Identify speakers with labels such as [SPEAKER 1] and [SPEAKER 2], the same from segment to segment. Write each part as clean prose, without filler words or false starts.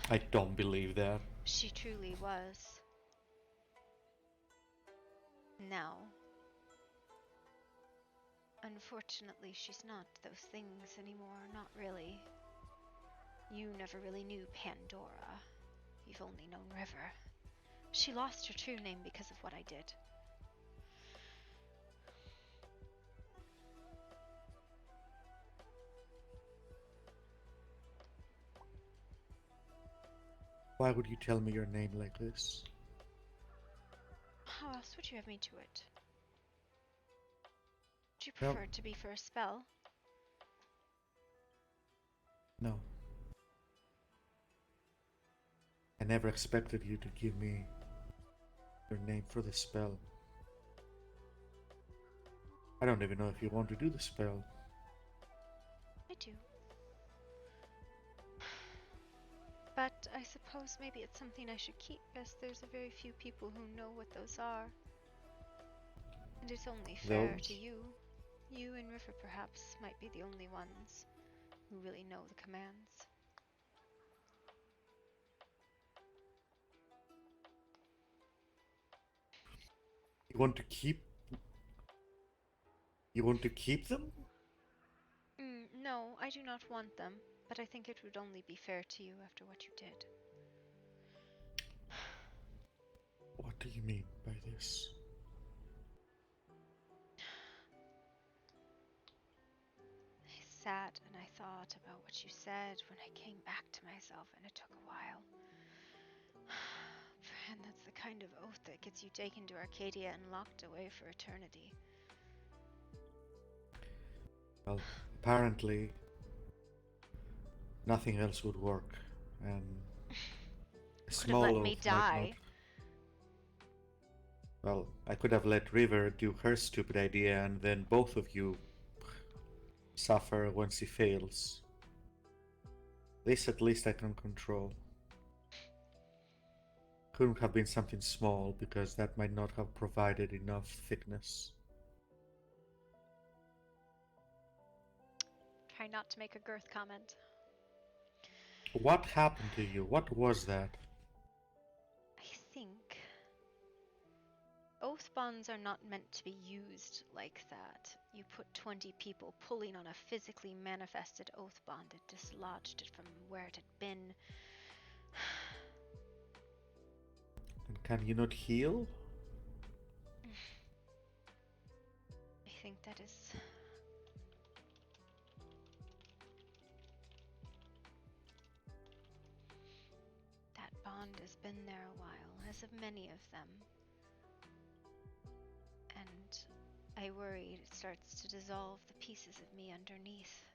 [SPEAKER 1] I don't believe that.
[SPEAKER 2] She truly was. Now, unfortunately, she's not those things anymore, not really. You never really knew Pandora. You've only known River. She lost her true name because of what I did.
[SPEAKER 1] Why would you tell me your name like this?
[SPEAKER 2] How else would you have me do it? Would you
[SPEAKER 1] No,
[SPEAKER 2] prefer it to be for a spell?
[SPEAKER 1] no. I never expected you to give me your name for the spell. I don't even know if you want to do the spell.
[SPEAKER 2] I do. But I suppose maybe it's something I should keep, as there's a very few people who know what those are. And it's only fair to
[SPEAKER 1] Those?
[SPEAKER 2] you. You and River perhaps might be the only ones who really know the commands.
[SPEAKER 1] You want to keep... You want to keep them?
[SPEAKER 2] No, I do not want them, but I think it would only be fair to you after what you did.
[SPEAKER 1] What do you mean by this?
[SPEAKER 2] I sat and I thought about what you said when I came back to myself, and it took a while. And that's the kind of oath that gets you taken to Arcadia and locked away for eternity.
[SPEAKER 1] Well, apparently nothing else would work, and a
[SPEAKER 2] Could have let
[SPEAKER 1] small
[SPEAKER 2] me
[SPEAKER 1] oath might not.
[SPEAKER 2] die.
[SPEAKER 1] Well, I could have let River do her stupid idea, and then both of you suffer when she fails. This at least I can control. Couldn't have been something small, because that might not have provided enough thickness.
[SPEAKER 2] Try not to make a girth comment.
[SPEAKER 1] What happened to you? What was that?
[SPEAKER 2] I think oath bonds are not meant to be used like that. You put 20 people pulling on a physically manifested oath bond. It dislodged it from where it had been.
[SPEAKER 1] And can you not heal?
[SPEAKER 2] I think that is... That bond has been there a while, as of many of them. And I worry it starts to dissolve the pieces of me underneath.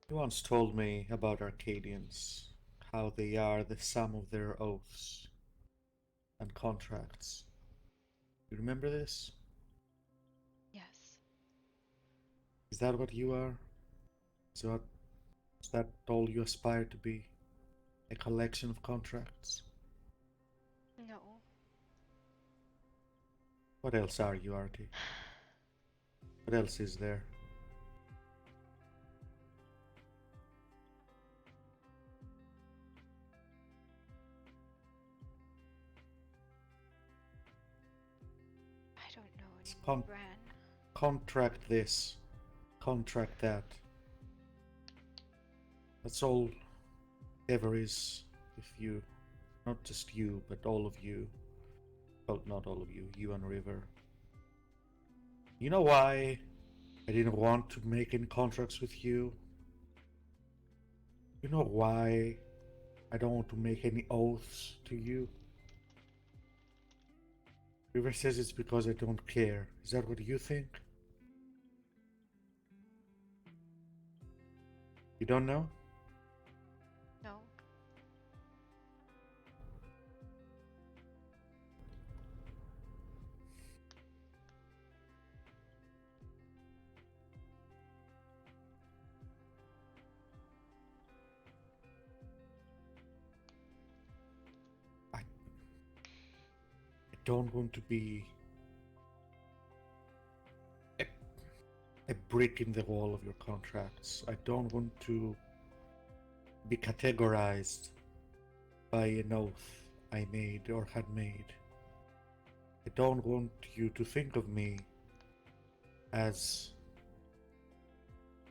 [SPEAKER 1] You once told me about Arcadians, how they are the sum of their oaths and contracts. You remember this?
[SPEAKER 2] Yes.
[SPEAKER 1] Is that what you are? Is that all you aspire to be? A collection of contracts?
[SPEAKER 2] No.
[SPEAKER 1] What else are you, Artie? What else is there?
[SPEAKER 2] I don't know
[SPEAKER 1] Con-
[SPEAKER 2] anymore, Bran.
[SPEAKER 1] contract this, contract that. That's all ever is if you, not just you, but all of you. Well, not all of you, you and River. You know why I didn't want to make any contracts with you? You know why I don't want to make any oaths to you? River says it's because I don't care. Is that what you think? You don't know?
[SPEAKER 2] No.
[SPEAKER 1] I don't want to be brick in the wall of your contracts. I don't want to be categorized by an oath I made or had made. I don't want you to think of me as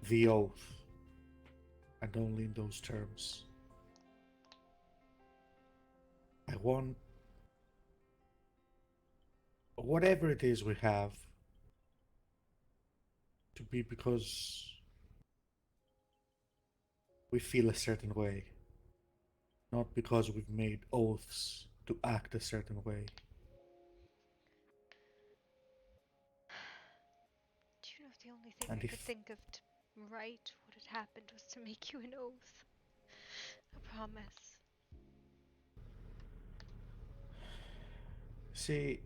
[SPEAKER 1] the oath, and only in those terms. I want whatever it is we have to be because we feel a certain way, not because we've made oaths to act a certain way.
[SPEAKER 2] Do you know the only thing
[SPEAKER 1] And
[SPEAKER 2] I could
[SPEAKER 1] if,
[SPEAKER 2] think of to write what had happened was to make you an oath. A promise.
[SPEAKER 1] see,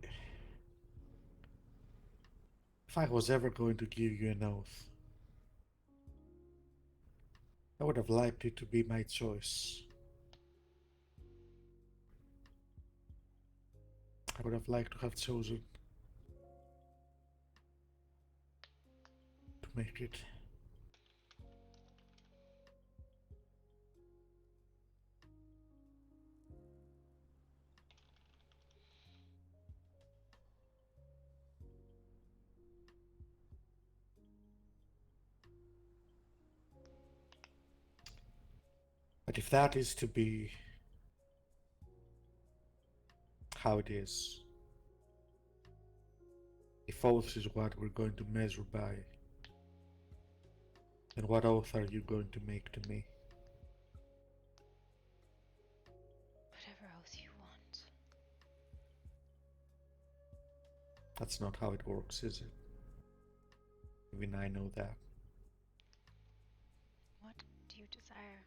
[SPEAKER 1] if I was ever going to give you an oath, I would have liked it to be my choice. I would have liked to have chosen to make it. But if that is to be how it is, if oaths is what we're going to measure by, then what oath are you going to make to me?
[SPEAKER 2] Whatever oath you want.
[SPEAKER 1] That's not how it works, is it? Even I know that.
[SPEAKER 2] What do you desire?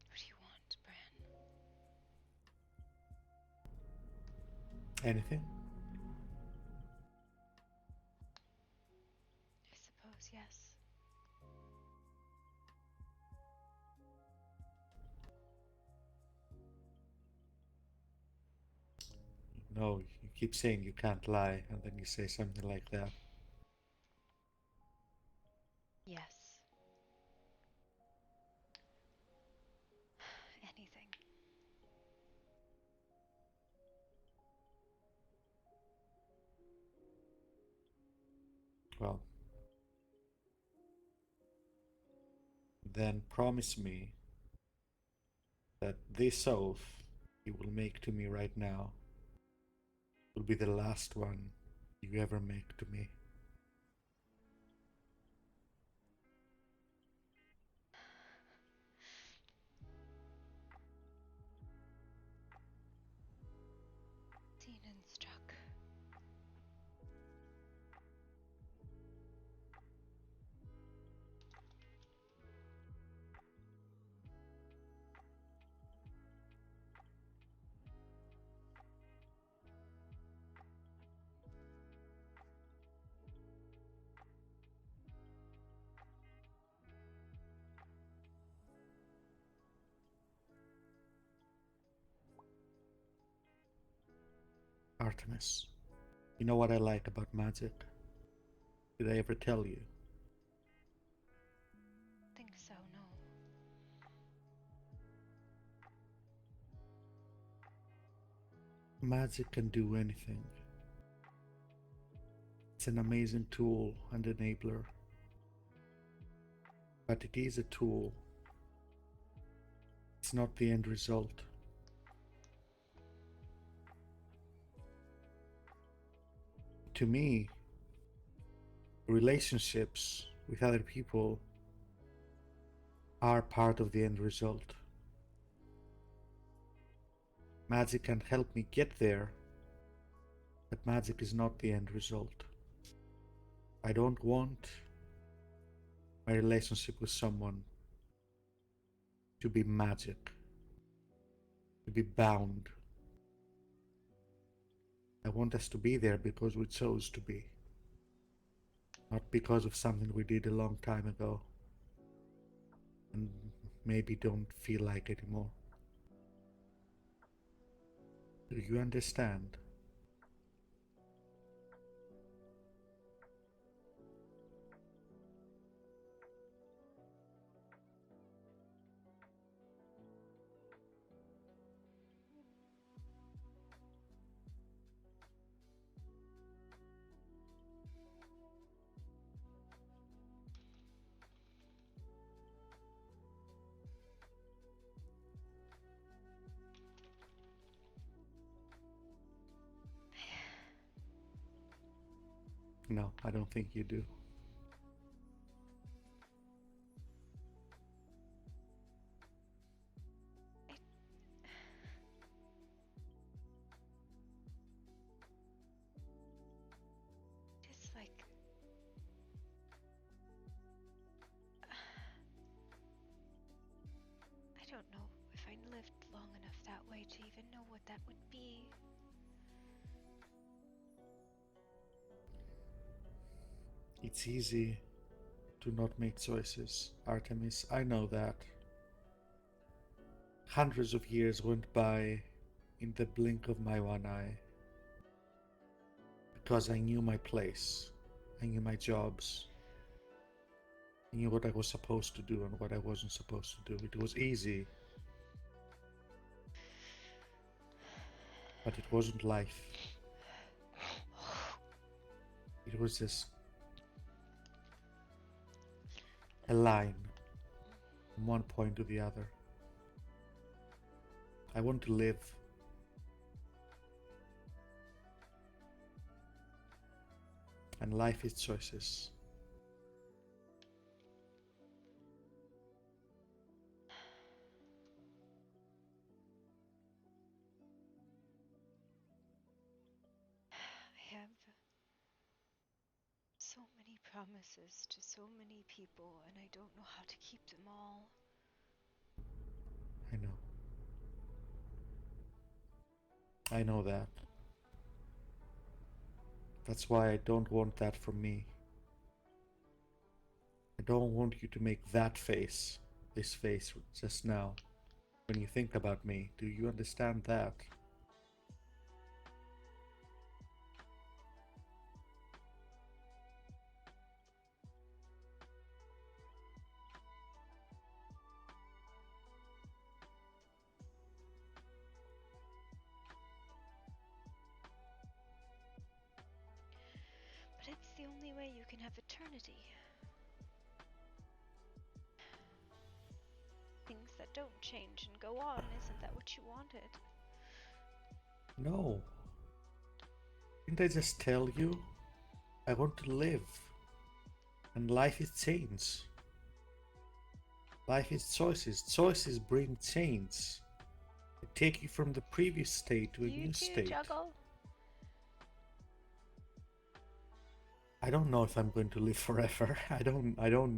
[SPEAKER 2] What do you want, Bran?
[SPEAKER 1] Anything?
[SPEAKER 2] I suppose, yes.
[SPEAKER 1] No, you keep saying you can't lie, and then you say something like that.
[SPEAKER 2] Yes. Anything.
[SPEAKER 1] Well, then promise me that this oath you will make to me right now will be the last one you ever make to me.
[SPEAKER 2] Seen and struck.
[SPEAKER 1] Artemis, you know what I like about magic? Did I ever tell you?
[SPEAKER 2] Think so, no.
[SPEAKER 1] Magic can do anything. It's an amazing tool and enabler. But it is a tool. It's not the end result. To me, relationships with other people are part of the end result. Magic can help me get there, but magic is not the end result. I don't want my relationship with someone to be magic, to be bound. I want us to be there because we chose to be, not because of something we did a long time ago and maybe don't feel like anymore. Do you understand? No, I don't think you do.
[SPEAKER 2] It's like I don't know if I lived long enough that way to even know what that would be.
[SPEAKER 1] It's easy to not make choices, Artemis. I know that. Hundreds of years went by in the blink of my one eye because I knew my place, I knew my jobs, I knew what I was supposed to do and what I wasn't supposed to do. It was easy, but it wasn't life. It was just a line from one point to the other. I want to live. And life is choices.
[SPEAKER 2] I have so many promises to so many people, and I don't know how to keep them all.
[SPEAKER 1] I know. I know that. That's why I don't want that from me. I don't want you to make that face, this face just now, when you think about me. Do you understand that?
[SPEAKER 2] But it's the only way you can have eternity. Things that don't change and go on, isn't that what you wanted?
[SPEAKER 1] No. Didn't I just tell you? I want to live. And life is change. Life is choices. Choices bring change. They take you from the previous state to a
[SPEAKER 2] You
[SPEAKER 1] new
[SPEAKER 2] two
[SPEAKER 1] state.
[SPEAKER 2] juggle?
[SPEAKER 1] I don't know if I'm going to live forever. I don't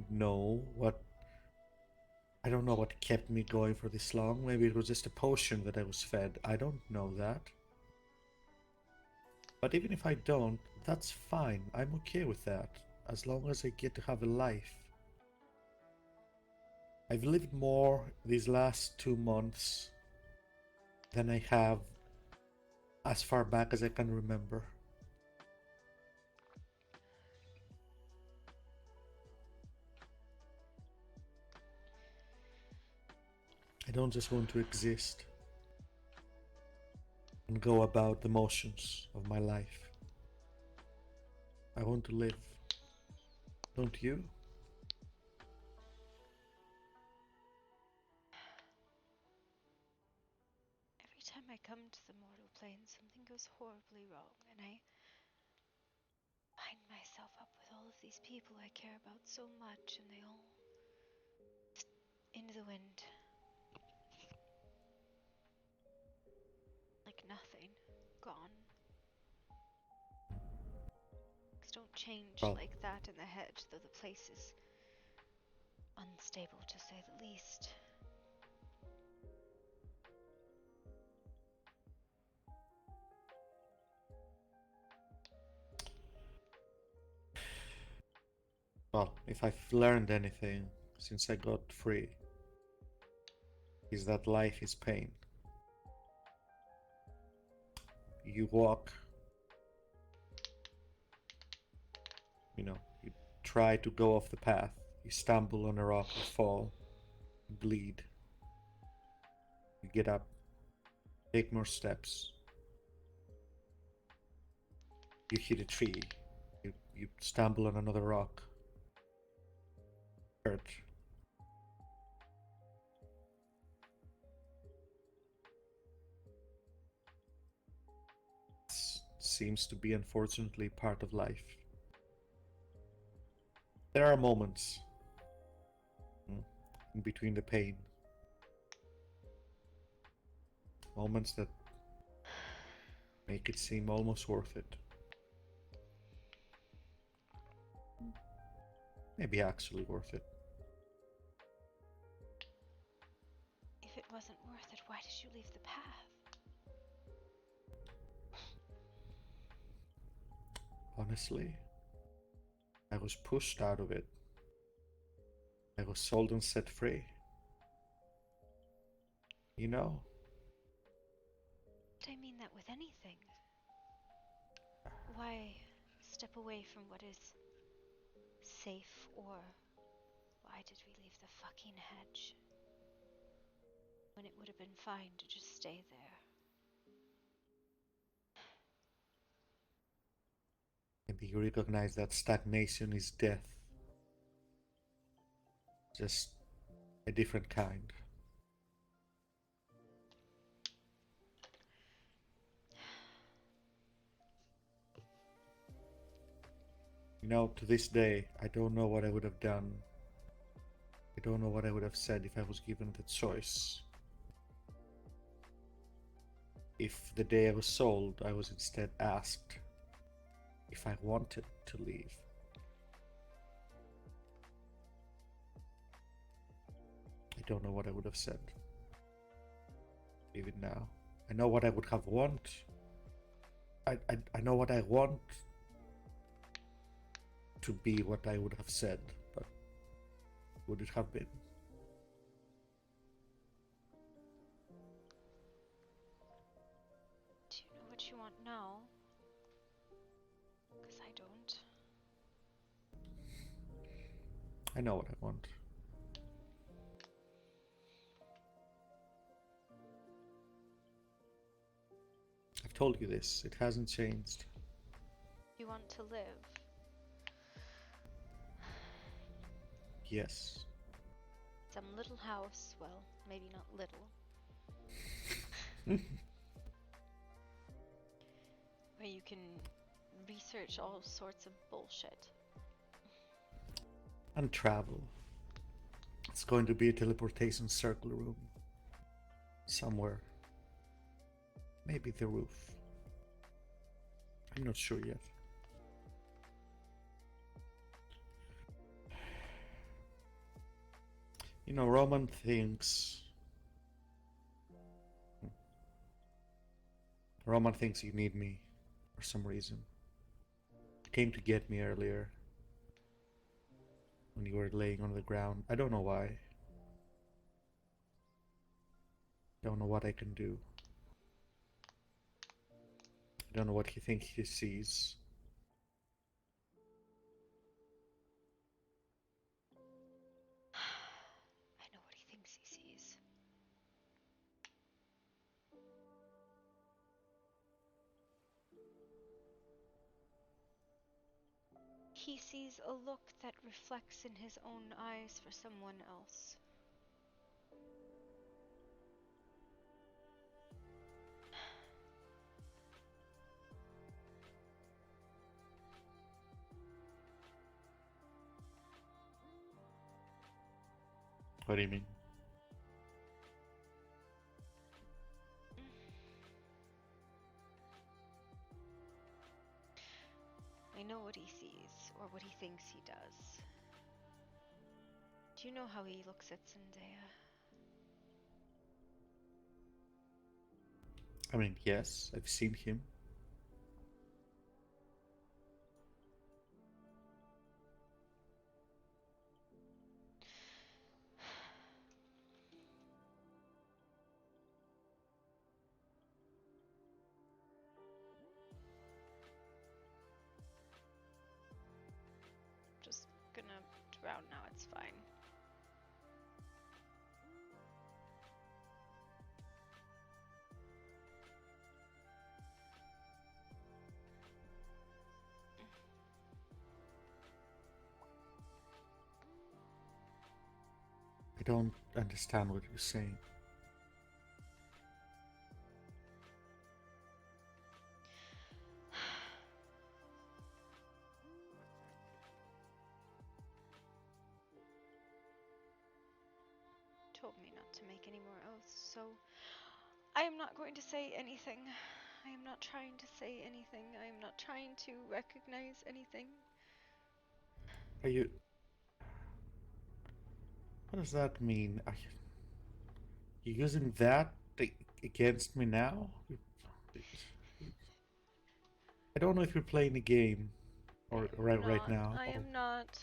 [SPEAKER 1] know what kept me going for this long. Maybe it was just a potion that I was fed. I don't know that. But even if I don't, that's fine. I'm okay with that. As long as I get to have a life. I've lived more these last 2 months than I have as far back as I can remember. I don't just want to exist and go about the motions of my life. I want to live. Don't you?
[SPEAKER 2] Every time I come to the mortal plane, something goes horribly wrong, and I find myself up with all of these people I care about so much, and they all into the wind. Like nothing. Gone. Things don't change
[SPEAKER 1] Well,
[SPEAKER 2] like that in the head, though the place is unstable to say the least.
[SPEAKER 1] if I've learned anything since I got free, is that life is pain. You walk, you try to go off the path. You stumble on a rock, you fall, you bleed. You get up, take more steps. You hit a tree, you stumble on another rock, hurt. Seems to be unfortunately part of life. There are moments in between the pain, moments that make it seem almost worth it. Maybe actually worth it.
[SPEAKER 2] If it wasn't worth it, why did you leave the path?
[SPEAKER 1] Honestly, I was pushed out of it. I was sold and set free. You know?
[SPEAKER 2] But I mean that with anything. Why step away from what is safe, or why did we leave the fucking hedge when it would have been fine to just stay there?
[SPEAKER 1] Maybe you recognize that stagnation is death. Just a different kind. To this day, I don't know what I would have done. I don't know what I would have said if I was given the choice. If the day I was sold, I was instead asked if I wanted to leave. I don't know what I would have said. Even now. I know what I would have want. I know what I want to be what I would have said, but would it have been?
[SPEAKER 2] Do you know what you want now? Because I don't.
[SPEAKER 1] I know what I want. I've told you this. It hasn't changed.
[SPEAKER 2] You want to live.
[SPEAKER 1] Yes.
[SPEAKER 2] Some little house, well, maybe not little, where you can research all sorts of bullshit.
[SPEAKER 1] And travel. It's going to be a teleportation circle room. Somewhere. Maybe the roof. I'm not sure yet. Roman thinks... Roman thinks you need me for some reason. He came to get me earlier when you were laying on the ground. I don't know why. Don't know what I can do. I don't know what he thinks he sees.
[SPEAKER 2] I know what he thinks he sees. He sees a look that reflects in his own eyes for someone else.
[SPEAKER 1] What do you mean?
[SPEAKER 2] I know what he sees, or what he thinks he does. Do you know how he looks at Zendaya?
[SPEAKER 1] I mean, yes, I've seen him. don't understand what you're saying.
[SPEAKER 2] Told me not to make any more oaths, so I am not going to say anything. I am not trying to say anything. I am not trying to recognize anything.
[SPEAKER 1] Are you... What does that mean? Are you using that against me now? I don't know if you're playing a game or right now.
[SPEAKER 2] I
[SPEAKER 1] Or...
[SPEAKER 2] am not.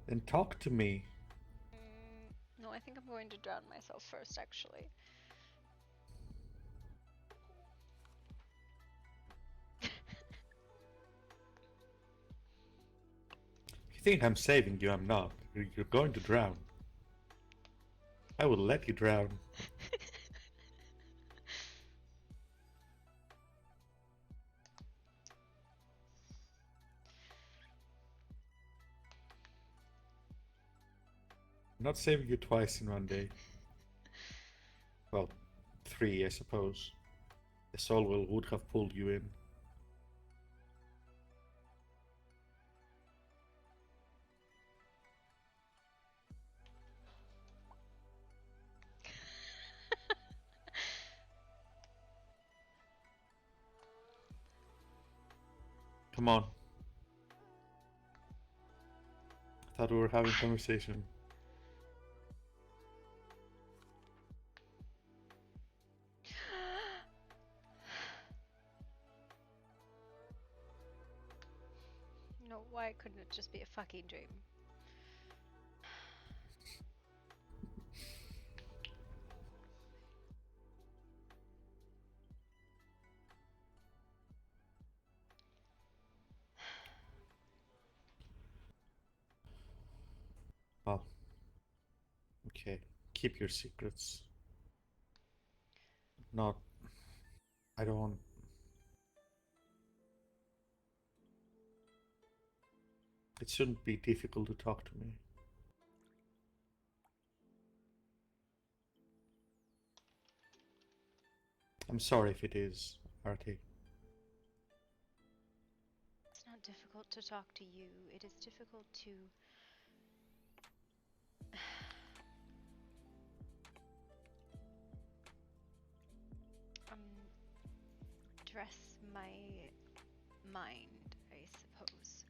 [SPEAKER 1] Then talk to me.
[SPEAKER 2] No, I think I'm going to drown myself first, actually.
[SPEAKER 1] If you think I'm saving you, I'm not. You're going to drown. I will let you drown. I'm not saving you twice in one day. Well, 3, I suppose. The soul would have pulled you in. Come on. I thought we were having a conversation.
[SPEAKER 2] No, why couldn't it just be a fucking dream?
[SPEAKER 1] Well, okay. Keep your secrets. Not... I don't... It shouldn't be difficult to talk to me. I'm sorry if it is, Artie.
[SPEAKER 2] It's not difficult to talk to you. It is difficult to dress my mind, I suppose.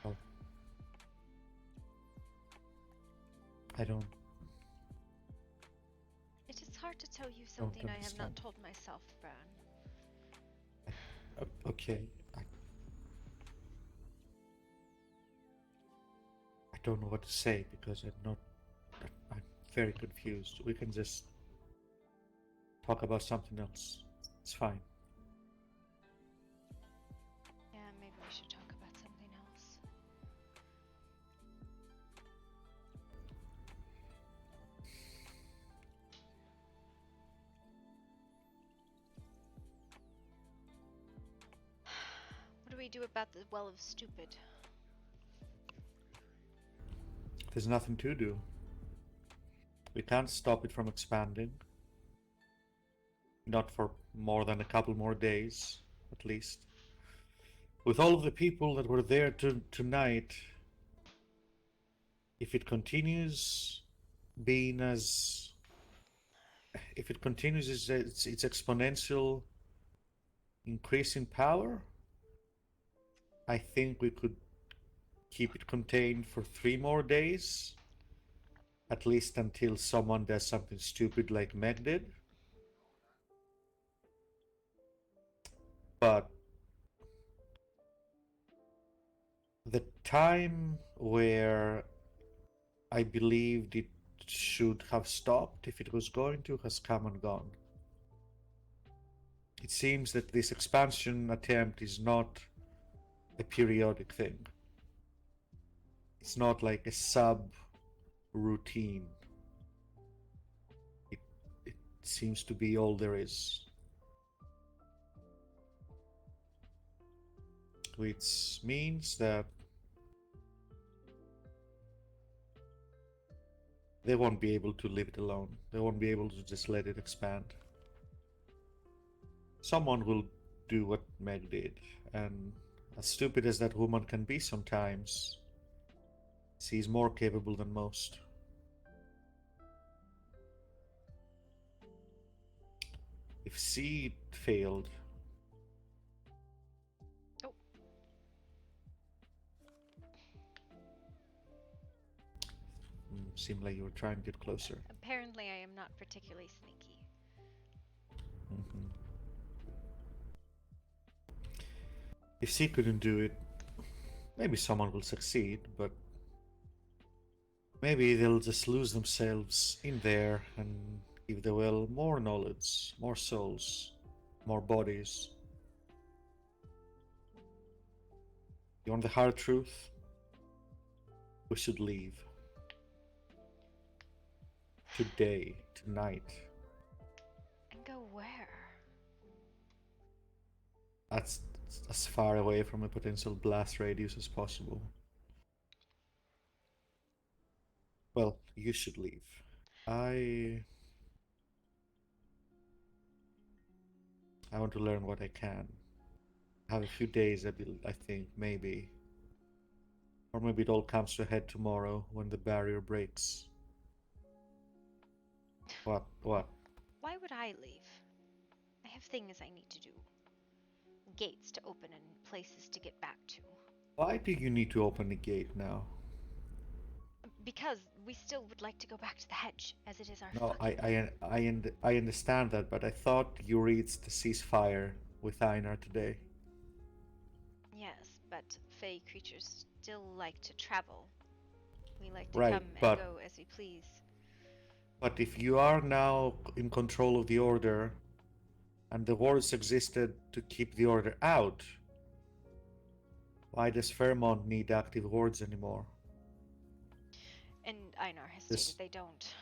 [SPEAKER 1] Well, I don't...
[SPEAKER 2] It is hard to tell you something I have not
[SPEAKER 1] understand.
[SPEAKER 2] told myself, Bran.
[SPEAKER 1] Okay. I don't know what to say because I'm very confused. We can just talk about something else. It's fine.
[SPEAKER 2] Yeah, maybe we should talk about something else. What do we do about the Well of Stupid?
[SPEAKER 1] There's nothing to do. We can't stop it from expanding. Not for more than a couple more days, at least. With all of the people that were there tonight, if it continues being as... If it continues its exponential increase in power, I think we could keep it contained for 3 more days. At least until someone does something stupid like Meg did. But the time where I believed it should have stopped, if it was going to, has come and gone. It seems that this expansion attempt is not a periodic thing. It's not like a sub-routine. It seems to be all there is. Which means that they won't be able to leave it alone. They won't be able to just let it expand. Someone will do what Meg did, and as stupid as that woman can be sometimes, she's more capable than most. If she failed...
[SPEAKER 2] Oh.
[SPEAKER 1] Seemed like you were trying to get closer.
[SPEAKER 2] Apparently I am not particularly sneaky.
[SPEAKER 1] Mm-hmm. If she couldn't do it, maybe someone will succeed, but maybe they'll just lose themselves in there and give the well more knowledge, more souls, more bodies. You want the hard truth? We should leave. Today, tonight.
[SPEAKER 2] And go where?
[SPEAKER 1] That's as far away from a potential blast radius as possible. Well, you should leave. I want to learn what I can. I have a few days, I think, maybe. Or maybe it all comes to a head tomorrow when the barrier breaks. What?
[SPEAKER 2] Why would I leave? I have things I need to do. Gates to open and places to get back to.
[SPEAKER 1] Why do you need to open the gate now?
[SPEAKER 2] Because we still would like to go back to the hedge, as it is our
[SPEAKER 1] No,
[SPEAKER 2] fucking...
[SPEAKER 1] I understand that, but I thought you reached the ceasefire with Einar today.
[SPEAKER 2] Yes, but Fey creatures still like to travel. We like to
[SPEAKER 1] Right,
[SPEAKER 2] come
[SPEAKER 1] but-
[SPEAKER 2] and go as we please.
[SPEAKER 1] But if you are now in control of the Order, and the wards existed to keep the Order out, why does Fairmont need active wards anymore?
[SPEAKER 2] And Einar has
[SPEAKER 1] This-
[SPEAKER 2] stated they don't.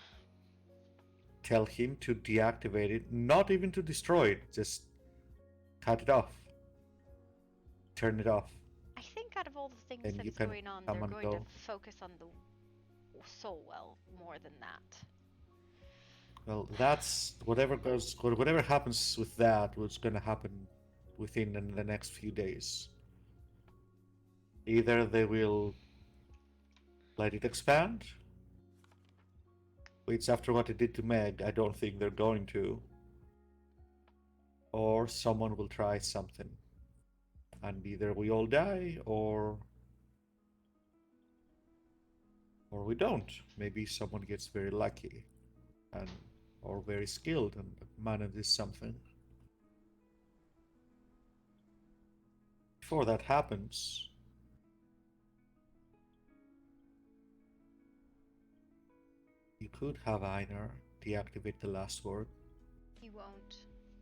[SPEAKER 1] Tell him to deactivate it, not even to destroy it, just cut it off. Turn it off.
[SPEAKER 2] I think out of all the things
[SPEAKER 1] Then you
[SPEAKER 2] that's
[SPEAKER 1] can
[SPEAKER 2] going on,
[SPEAKER 1] come
[SPEAKER 2] they're
[SPEAKER 1] and
[SPEAKER 2] going to
[SPEAKER 1] go.
[SPEAKER 2] focus on the soul well more than that.
[SPEAKER 1] Well, that's whatever happens with that, what's going to happen within the next few days. Either they will let it expand, which after what it did to Meg, I don't think they're going to, or someone will try something, and either we all die or we don't. Maybe someone gets very lucky and or very skilled and manages something. Before that happens, you could have Einar deactivate the last word.
[SPEAKER 2] He won't.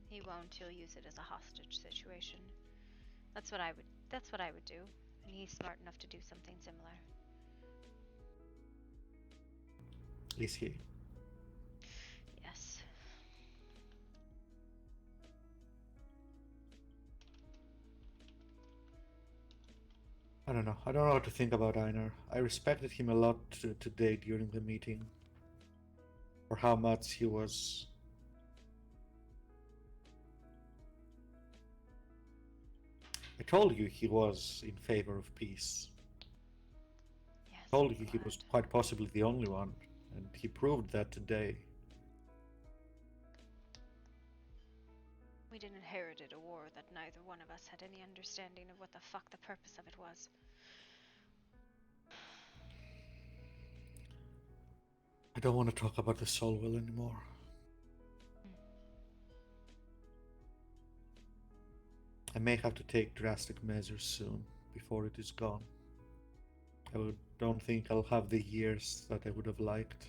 [SPEAKER 2] He won't. He'll use it as a hostage situation. That's what I would do. And he's smart enough to do something similar.
[SPEAKER 1] Is he?
[SPEAKER 2] Yes.
[SPEAKER 1] I don't know. I don't know what to think about Einar. I respected him a lot today during the meeting. For how much he was... I told you he was in favor of peace.
[SPEAKER 2] Yes.
[SPEAKER 1] I told you he was quite possibly the only one, and he proved that today.
[SPEAKER 2] We'd inherited a war that neither one of us had any understanding of what the fuck the purpose of it was.
[SPEAKER 1] I don't want to talk about the soul well anymore. I may have to take drastic measures soon, before it is gone. Don't think I'll have the years that I would have liked.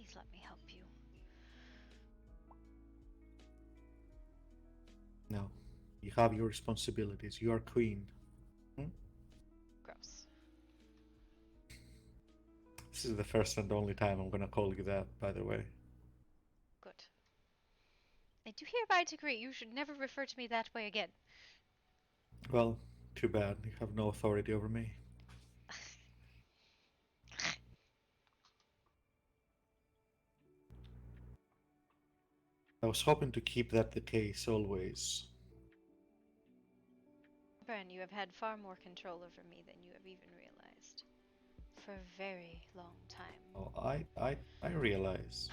[SPEAKER 2] Please let me help you.
[SPEAKER 1] No. You have your responsibilities. You are queen.
[SPEAKER 2] Gross.
[SPEAKER 1] This is the first and only time I'm gonna call you that, by the way.
[SPEAKER 2] Good. I do hereby decree you should never refer to me that way again.
[SPEAKER 1] Well, too bad. You have no authority over me. I was hoping to keep that the case always.
[SPEAKER 2] Bran, you have had far more control over me than you have even realized. For a very long time.
[SPEAKER 1] Oh, I realize.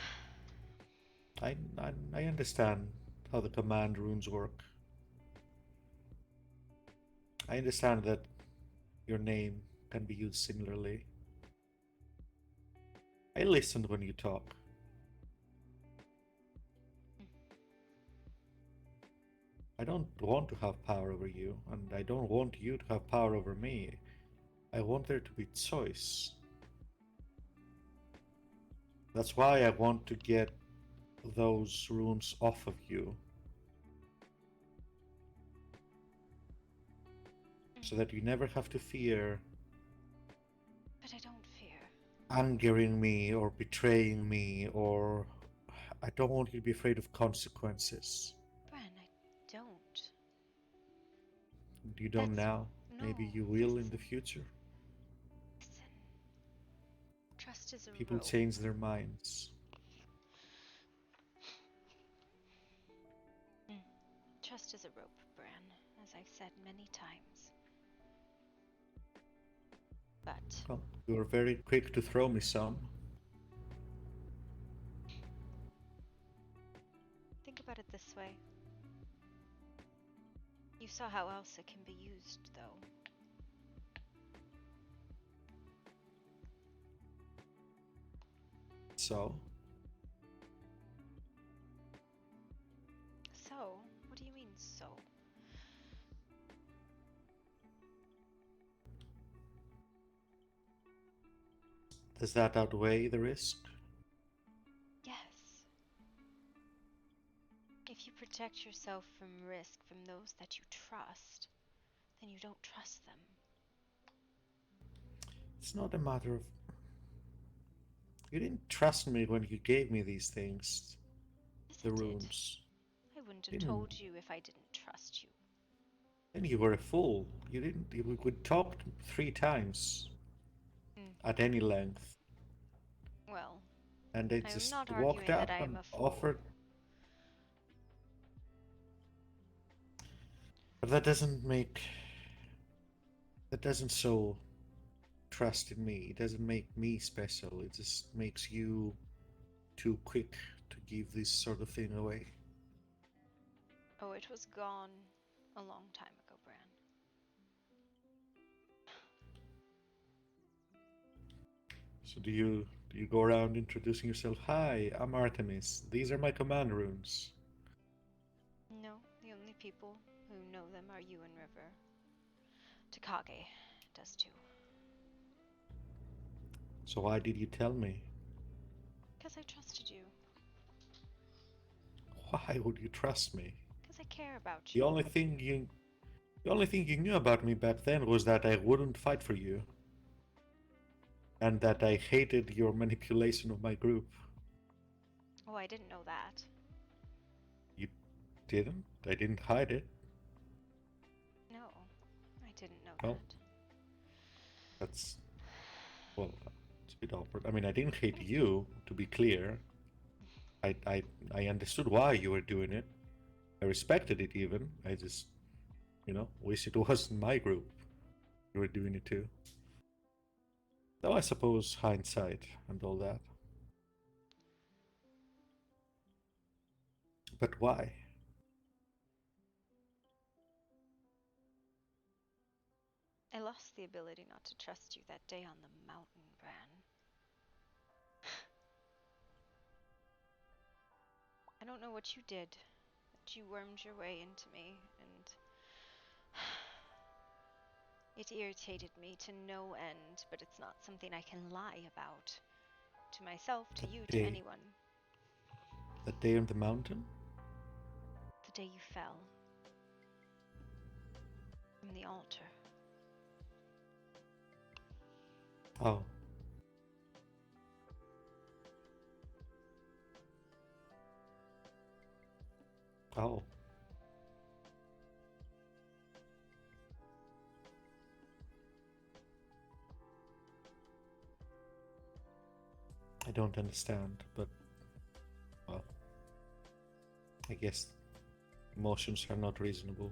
[SPEAKER 1] I understand how the command runes work. I understand that your name can be used similarly. I listened when you talk. I don't want to have power over you, and I don't want you to have power over me. I want there to be choice. That's why I want to get those runes off of you. So that you never have to fear
[SPEAKER 2] But I don't fear.
[SPEAKER 1] angering me or betraying me, or I don't want you to be afraid of consequences.
[SPEAKER 2] Bran, I don't.
[SPEAKER 1] You don't now.
[SPEAKER 2] No.
[SPEAKER 1] Maybe you will in the future.
[SPEAKER 2] Listen. Trust is a
[SPEAKER 1] People
[SPEAKER 2] rope.
[SPEAKER 1] change their minds.
[SPEAKER 2] Trust is a rope, Bran, as I've said many times. But
[SPEAKER 1] Well, you were very quick to throw me some.
[SPEAKER 2] think about it this way. You saw how else it can be used, though.
[SPEAKER 1] So,
[SPEAKER 2] So? What do you mean, so?
[SPEAKER 1] does that outweigh the risk?
[SPEAKER 2] Yes. If you protect yourself from risk from those that you trust, then you don't trust them.
[SPEAKER 1] It's not a matter of. You didn't trust me when you gave me these things,
[SPEAKER 2] Yes,
[SPEAKER 1] the
[SPEAKER 2] I did.
[SPEAKER 1] runes.
[SPEAKER 2] I wouldn't have
[SPEAKER 1] Didn't.
[SPEAKER 2] told you if I didn't trust you.
[SPEAKER 1] Then you were a fool. You didn't. We talked 3 times at any length,
[SPEAKER 2] Well,
[SPEAKER 1] and they
[SPEAKER 2] I'm
[SPEAKER 1] just
[SPEAKER 2] not
[SPEAKER 1] walked
[SPEAKER 2] arguing that
[SPEAKER 1] up
[SPEAKER 2] I am
[SPEAKER 1] and
[SPEAKER 2] a fool.
[SPEAKER 1] offered. But that doesn't make. That doesn't show trust in me. It doesn't make me special. It just makes you too quick to give this sort of thing away.
[SPEAKER 2] Oh, it was gone a long time ago, Bran.
[SPEAKER 1] So do you go around introducing yourself? Hi, I'm Artemis. These are my command runes.
[SPEAKER 2] No, the only people who know them are you and River. Takage does too.
[SPEAKER 1] So why did you tell me?
[SPEAKER 2] Because I trusted you.
[SPEAKER 1] Why would you trust me?
[SPEAKER 2] Because I care about
[SPEAKER 1] The
[SPEAKER 2] you.
[SPEAKER 1] only thing you the only thing you knew about me back then was that I wouldn't fight for you. And that I hated your manipulation of my group.
[SPEAKER 2] Oh, I didn't know that.
[SPEAKER 1] You didn't? I didn't hide it.
[SPEAKER 2] No, I didn't know
[SPEAKER 1] Well,
[SPEAKER 2] that.
[SPEAKER 1] that's well, it's a bit awkward. I mean, I didn't hate you, to be clear. I understood why you were doing it. I respected it even. I just, wish it wasn't my group. You were doing it too. Though I suppose hindsight and all that. But why?
[SPEAKER 2] I lost the ability not to trust you that day on the mountain, Bran. I don't know what you did, but you wormed your way into me, and it irritated me to no end, but it's not something I can lie about. To myself, to you, to
[SPEAKER 1] day.
[SPEAKER 2] anyone.
[SPEAKER 1] That day on the mountain?
[SPEAKER 2] The day you fell. From the altar.
[SPEAKER 1] Oh. Oh. I don't understand, but well, I guess emotions are not reasonable.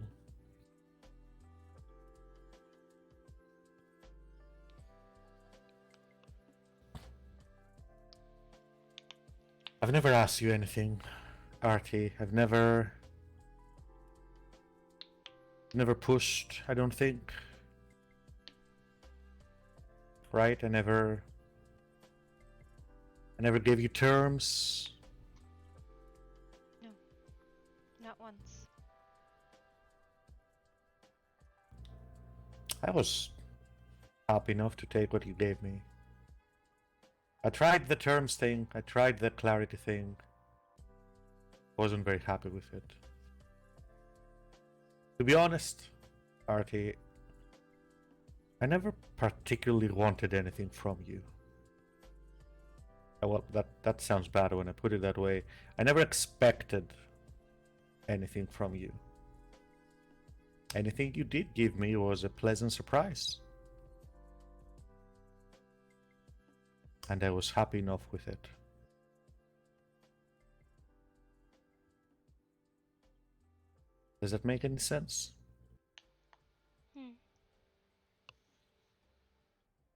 [SPEAKER 1] I've never asked you anything, Artie. I've never pushed, I don't think. Right? I never gave you terms.
[SPEAKER 2] No. Not once.
[SPEAKER 1] I was happy enough to take what you gave me. I tried the terms thing, I tried the clarity thing. Wasn't very happy with it. To be honest, Artie, I never particularly wanted anything from you. Well, that sounds bad when I put it that way. I never expected anything from you. Anything you did give me was a pleasant surprise. And I was happy enough with it. Does that make any sense?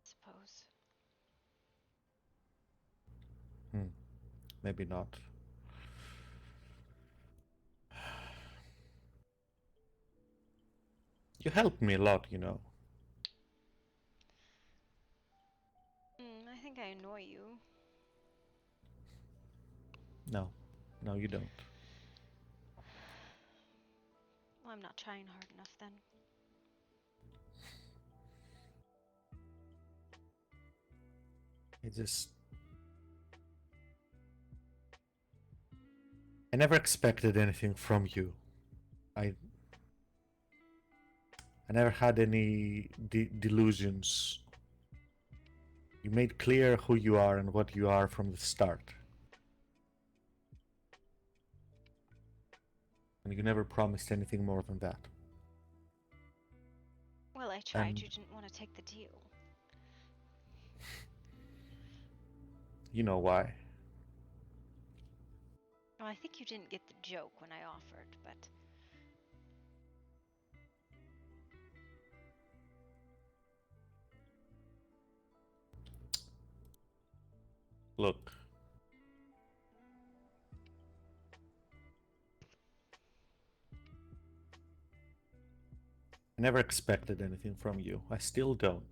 [SPEAKER 2] Suppose.
[SPEAKER 1] Maybe not. You helped me a lot, you know.
[SPEAKER 2] I think I annoy you.
[SPEAKER 1] No, you don't.
[SPEAKER 2] Well, I'm not trying hard enough then.
[SPEAKER 1] I never expected anything from you. I never had any delusions. You made clear who you are and what you are from the start. And you never promised anything more than that.
[SPEAKER 2] Well, I tried. You didn't want to take the deal.
[SPEAKER 1] You know why.
[SPEAKER 2] Well, I think you didn't get the joke when I offered, but...
[SPEAKER 1] Look. I never expected anything from you. I still don't.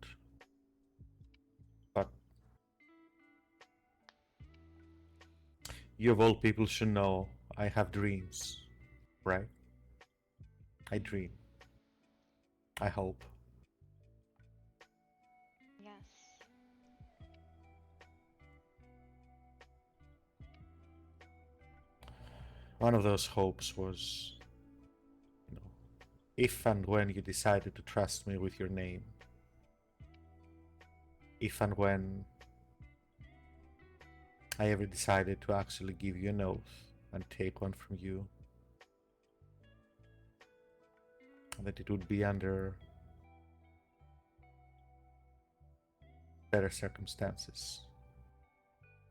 [SPEAKER 1] But you of all people should know I have dreams, right? I dream. I hope.
[SPEAKER 2] Yes.
[SPEAKER 1] One of those hopes was, if and when you decided to trust me with your name. If and when I ever decided to actually give you an oath and take one from you. That it would be under better circumstances.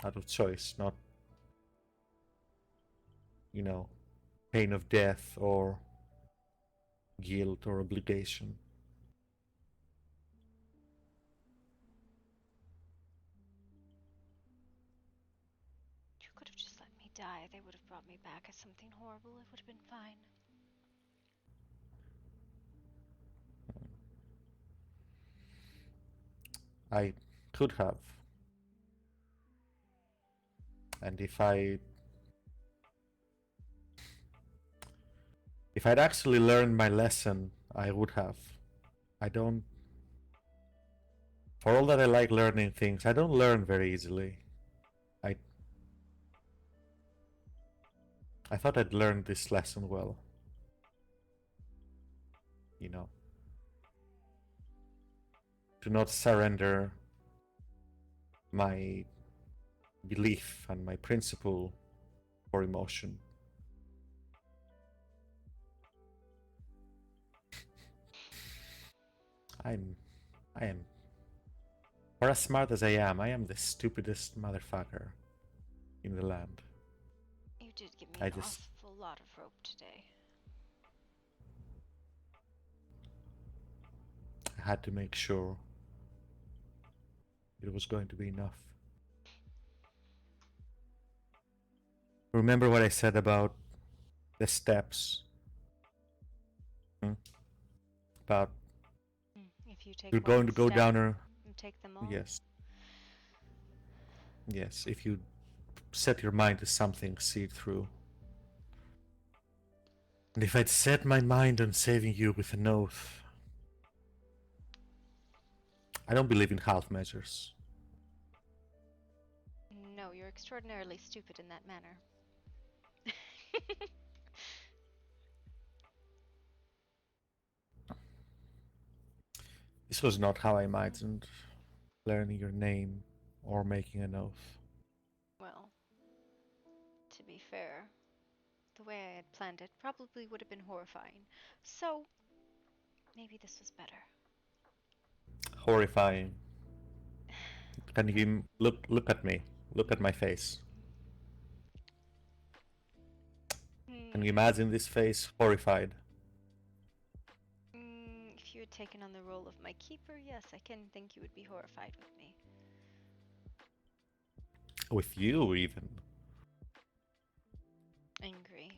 [SPEAKER 1] Out of choice, not, pain of death or guilt or obligation.
[SPEAKER 2] You could have just let me die. They would have brought me back as something horrible. It would have been fine.
[SPEAKER 1] I could have. And if I'd actually learned my lesson, I would have. For all that I like learning things, I don't learn very easily. I thought I'd learned this lesson well. You know, to not surrender my belief and my principle for emotion. I am, for as smart as I am the stupidest motherfucker in the land.
[SPEAKER 2] You did give me
[SPEAKER 1] I
[SPEAKER 2] an
[SPEAKER 1] just
[SPEAKER 2] awful lot of rope today.
[SPEAKER 1] had to make sure it was going to be enough. Remember what I said about the steps? About
[SPEAKER 2] If you take
[SPEAKER 1] you're
[SPEAKER 2] one
[SPEAKER 1] going to go
[SPEAKER 2] step
[SPEAKER 1] down a
[SPEAKER 2] and take them all.
[SPEAKER 1] yes. Yes, if you set your mind to something, see it through. And if I'd set my mind on saving you with an oath, I don't believe in half measures.
[SPEAKER 2] No, you're extraordinarily stupid in that manner.
[SPEAKER 1] This was not how I imagined learning your name or making an oath.
[SPEAKER 2] Well, to be fair, the way I had planned it probably would have been horrifying. So, maybe this was better.
[SPEAKER 1] Horrifying. Can you look at me? Look at my face. Can you imagine this face? Horrified.
[SPEAKER 2] If you had taken on the role of my keeper, yes, I can think you would be horrified with me.
[SPEAKER 1] With you, even.
[SPEAKER 2] Angry.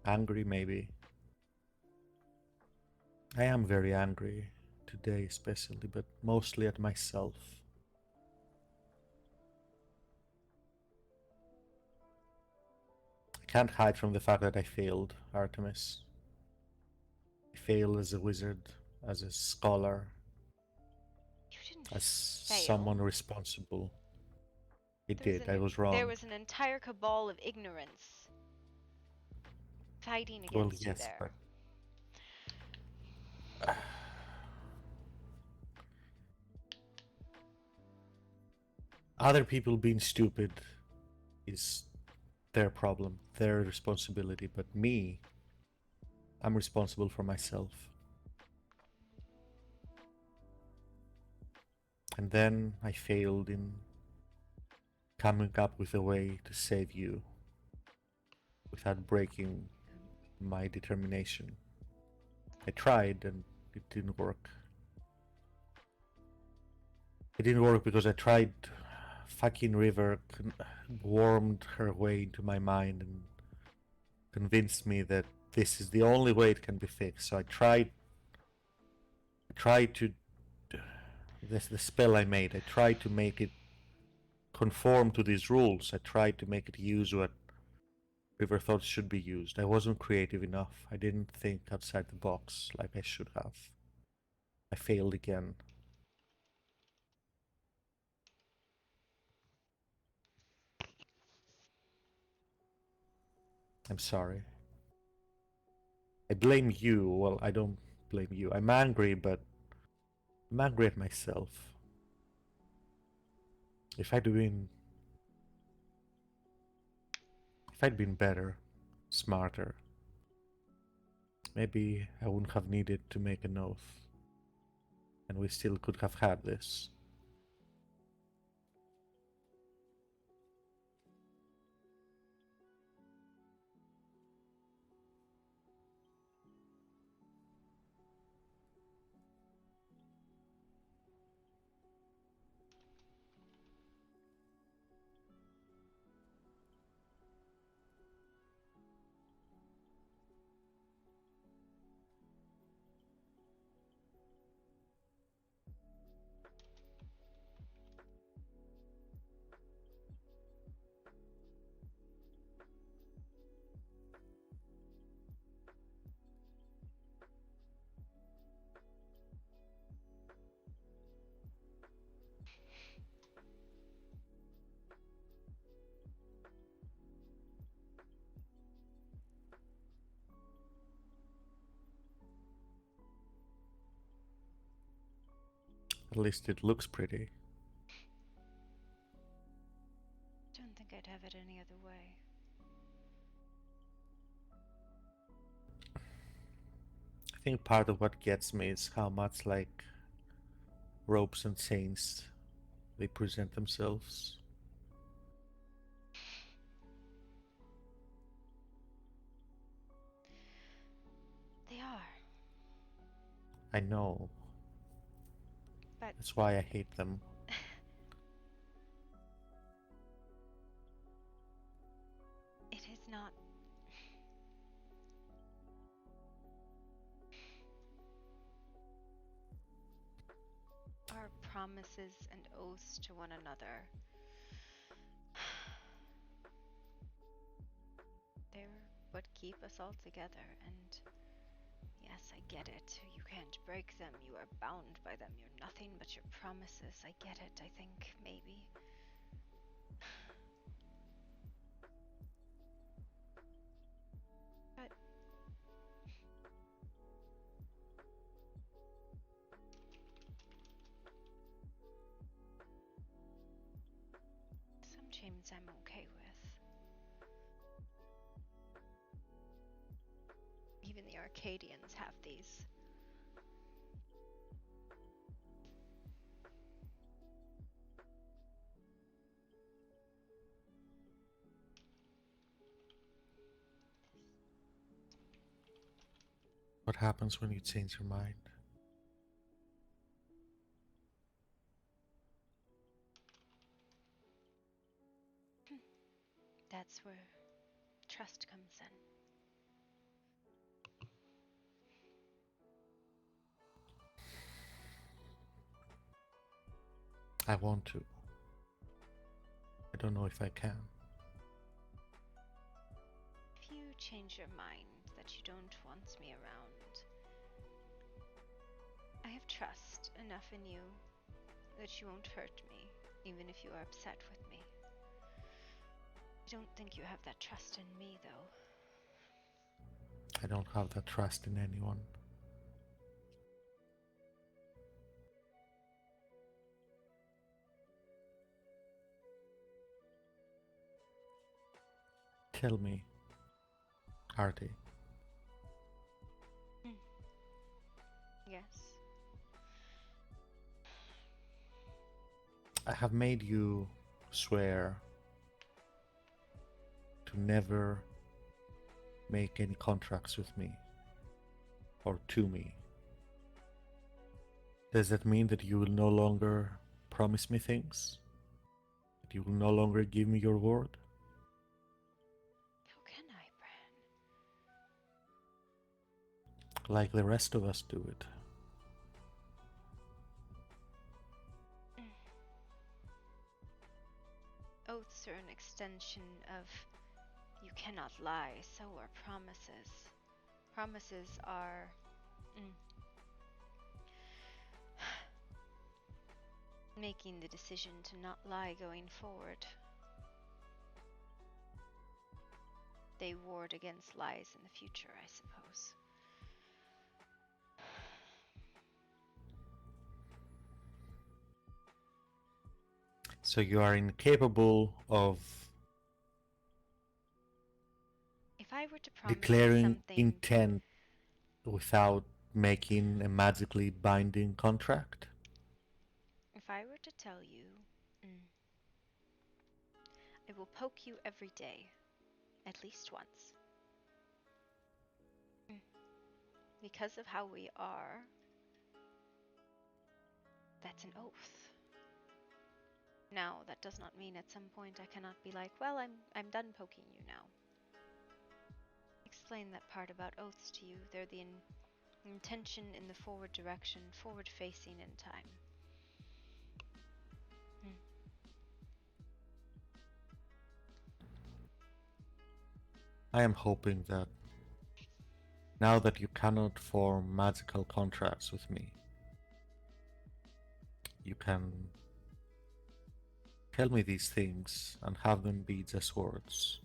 [SPEAKER 1] Angry, maybe. I am very angry today, especially, but mostly at myself. I can't hide from the fact that I failed, Artemis. I failed as a wizard, as a scholar,
[SPEAKER 2] You didn't
[SPEAKER 1] as
[SPEAKER 2] fail.
[SPEAKER 1] someone responsible. I did, I was wrong.
[SPEAKER 2] There was an entire cabal of ignorance fighting
[SPEAKER 1] Well,
[SPEAKER 2] against you
[SPEAKER 1] yes,
[SPEAKER 2] there.
[SPEAKER 1] but other people being stupid is their problem, their responsibility, but me, I'm responsible for myself. And then I failed in coming up with a way to save you without breaking my determination. I tried and it didn't work. It didn't work because I tried. Fucking River wormed her way into my mind and convinced me that this is the only way it can be fixed. So I tried to the spell I made. I tried to make it conform to these rules. I tried to make it use what River thought should be used. I wasn't creative enough. I didn't think outside the box like I should have. I failed again. I'm sorry. I blame you. Well, I don't blame you. I'm angry, but I'm angry at myself. If I'd been better, smarter, maybe I wouldn't have needed to make an oath, and we still could have had this. At least it looks pretty.
[SPEAKER 2] Don't think I'd have it any other way.
[SPEAKER 1] I think part of what gets me is how much like ropes and chains they present themselves.
[SPEAKER 2] They are,
[SPEAKER 1] I know.
[SPEAKER 2] but
[SPEAKER 1] That's why I hate them.
[SPEAKER 2] it is not. Our promises and oaths to one another. They're what keep us all together, and yes, I get it. You can't break them. You are bound by them. You're nothing but your promises. I get it, I think, maybe. But some chains I'm okay with. Even the Arcadians have these.
[SPEAKER 1] What happens when you change your mind?
[SPEAKER 2] That's where trust comes in.
[SPEAKER 1] I want to. I don't know if I can.
[SPEAKER 2] If you change your mind that you don't want me around, I have trust enough in you that you won't hurt me, even if you are upset with me. I don't think you have that trust in me, though.
[SPEAKER 1] I don't have that trust in anyone. Tell me, Artie,
[SPEAKER 2] Yes.
[SPEAKER 1] I have made you swear to never make any contracts with me or to me. Does that mean that you will no longer promise me things? That you will no longer give me your word?
[SPEAKER 2] How can I, Bran?
[SPEAKER 1] Like the rest of us do it.
[SPEAKER 2] Oaths are an extension of you cannot lie, so are promises. Promises are making the decision to not lie going forward. They ward against lies in the future, I suppose.
[SPEAKER 1] So you are incapable of
[SPEAKER 2] If I were to promise
[SPEAKER 1] declaring
[SPEAKER 2] something,
[SPEAKER 1] intent without making a magically binding contract?
[SPEAKER 2] if I were to tell you, I will poke you every day, at least once. Because of how we are, that's an oath. Now, that does not mean at some point I cannot be like, well, I'm done poking you now. Explain that part about oaths to you. They're the intention in the forward direction, forward facing in time.
[SPEAKER 1] I am hoping that now that you cannot form magical contracts with me, you can tell me these things and have them be just words,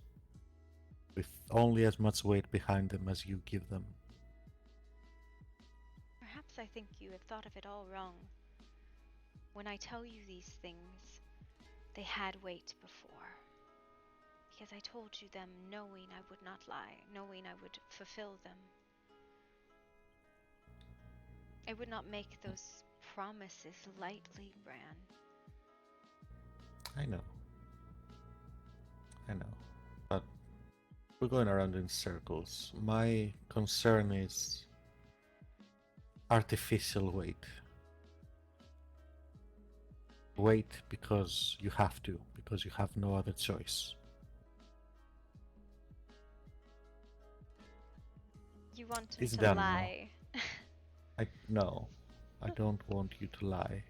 [SPEAKER 1] with only as much weight behind them as you give them.
[SPEAKER 2] Perhaps I think you have thought of it all wrong. when I tell you these things, they had weight before. Because I told you them knowing I would not lie, knowing I would fulfill them. I would not make those promises lightly, Bran.
[SPEAKER 1] I know. I know. But we're going around in circles. My concern is artificial weight. Wait because you have to, because you have no other choice.
[SPEAKER 2] You want me
[SPEAKER 1] It's
[SPEAKER 2] to
[SPEAKER 1] done now.
[SPEAKER 2] lie.
[SPEAKER 1] No, I don't want you to lie.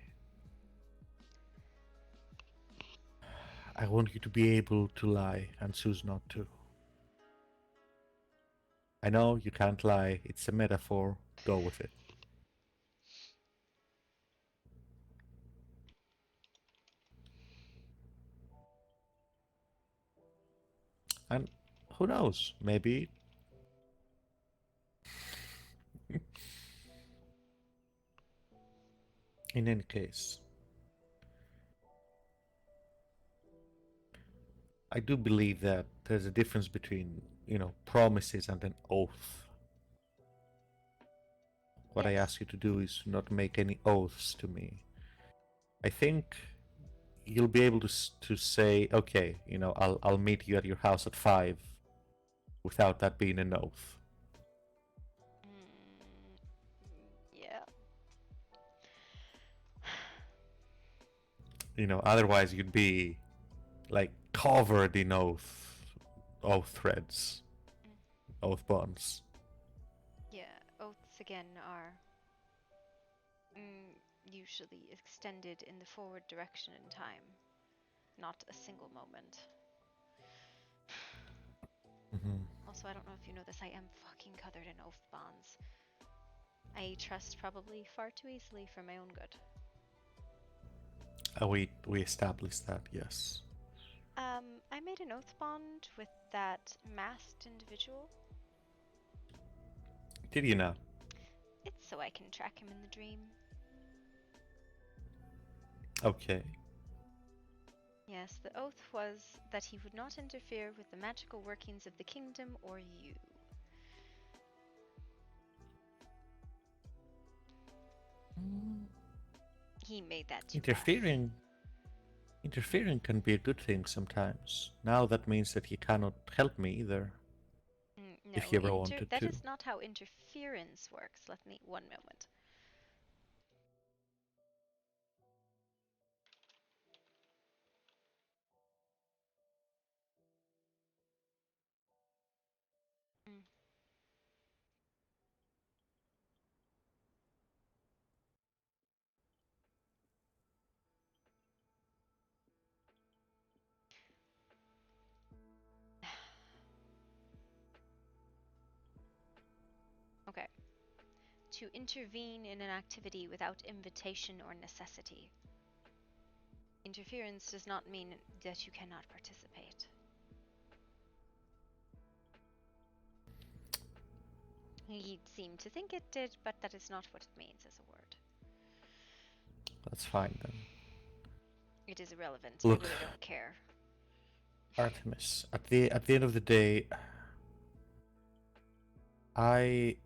[SPEAKER 1] I want you to be able to lie and choose not to. I know you can't lie, it's a metaphor, go with it. And who knows, maybe in any case, I do believe that there's a difference between, promises and an oath. What I
[SPEAKER 2] Yes.
[SPEAKER 1] ask you to do is not make any oaths to me. I think you'll be able to say, okay, I'll meet you at your house at 5 without that being an oath.
[SPEAKER 2] Yeah.
[SPEAKER 1] Otherwise you'd be like covered in oath threads, oath bonds.
[SPEAKER 2] Yeah, oaths again are usually extended in the forward direction in time, not a single moment.
[SPEAKER 1] Mm-hmm.
[SPEAKER 2] Also, I don't know if you know this, I am fucking covered in oath bonds. I trust probably far too easily for my own good.
[SPEAKER 1] We established that, yes.
[SPEAKER 2] I made an oath bond with that masked individual.
[SPEAKER 1] Did you know?
[SPEAKER 2] It's so I can track him in the dream.
[SPEAKER 1] Okay.
[SPEAKER 2] Yes, the oath was that he would not interfere with the magical workings of the kingdom or you. He made that to us.
[SPEAKER 1] Interfering can be a good thing sometimes. Now that means that he cannot help me either, if
[SPEAKER 2] No,
[SPEAKER 1] he ever wanted
[SPEAKER 2] that
[SPEAKER 1] to.
[SPEAKER 2] is not how interference works. Let me, one moment. Mm. Okay. To intervene in an activity without invitation or necessity. Interference does not mean that you cannot participate. He seemed to think it did, but that is not what it means as a word.
[SPEAKER 1] That's fine then.
[SPEAKER 2] It is irrelevant. I
[SPEAKER 1] Look,
[SPEAKER 2] really don't care.
[SPEAKER 1] Artemis, at the end of the day, I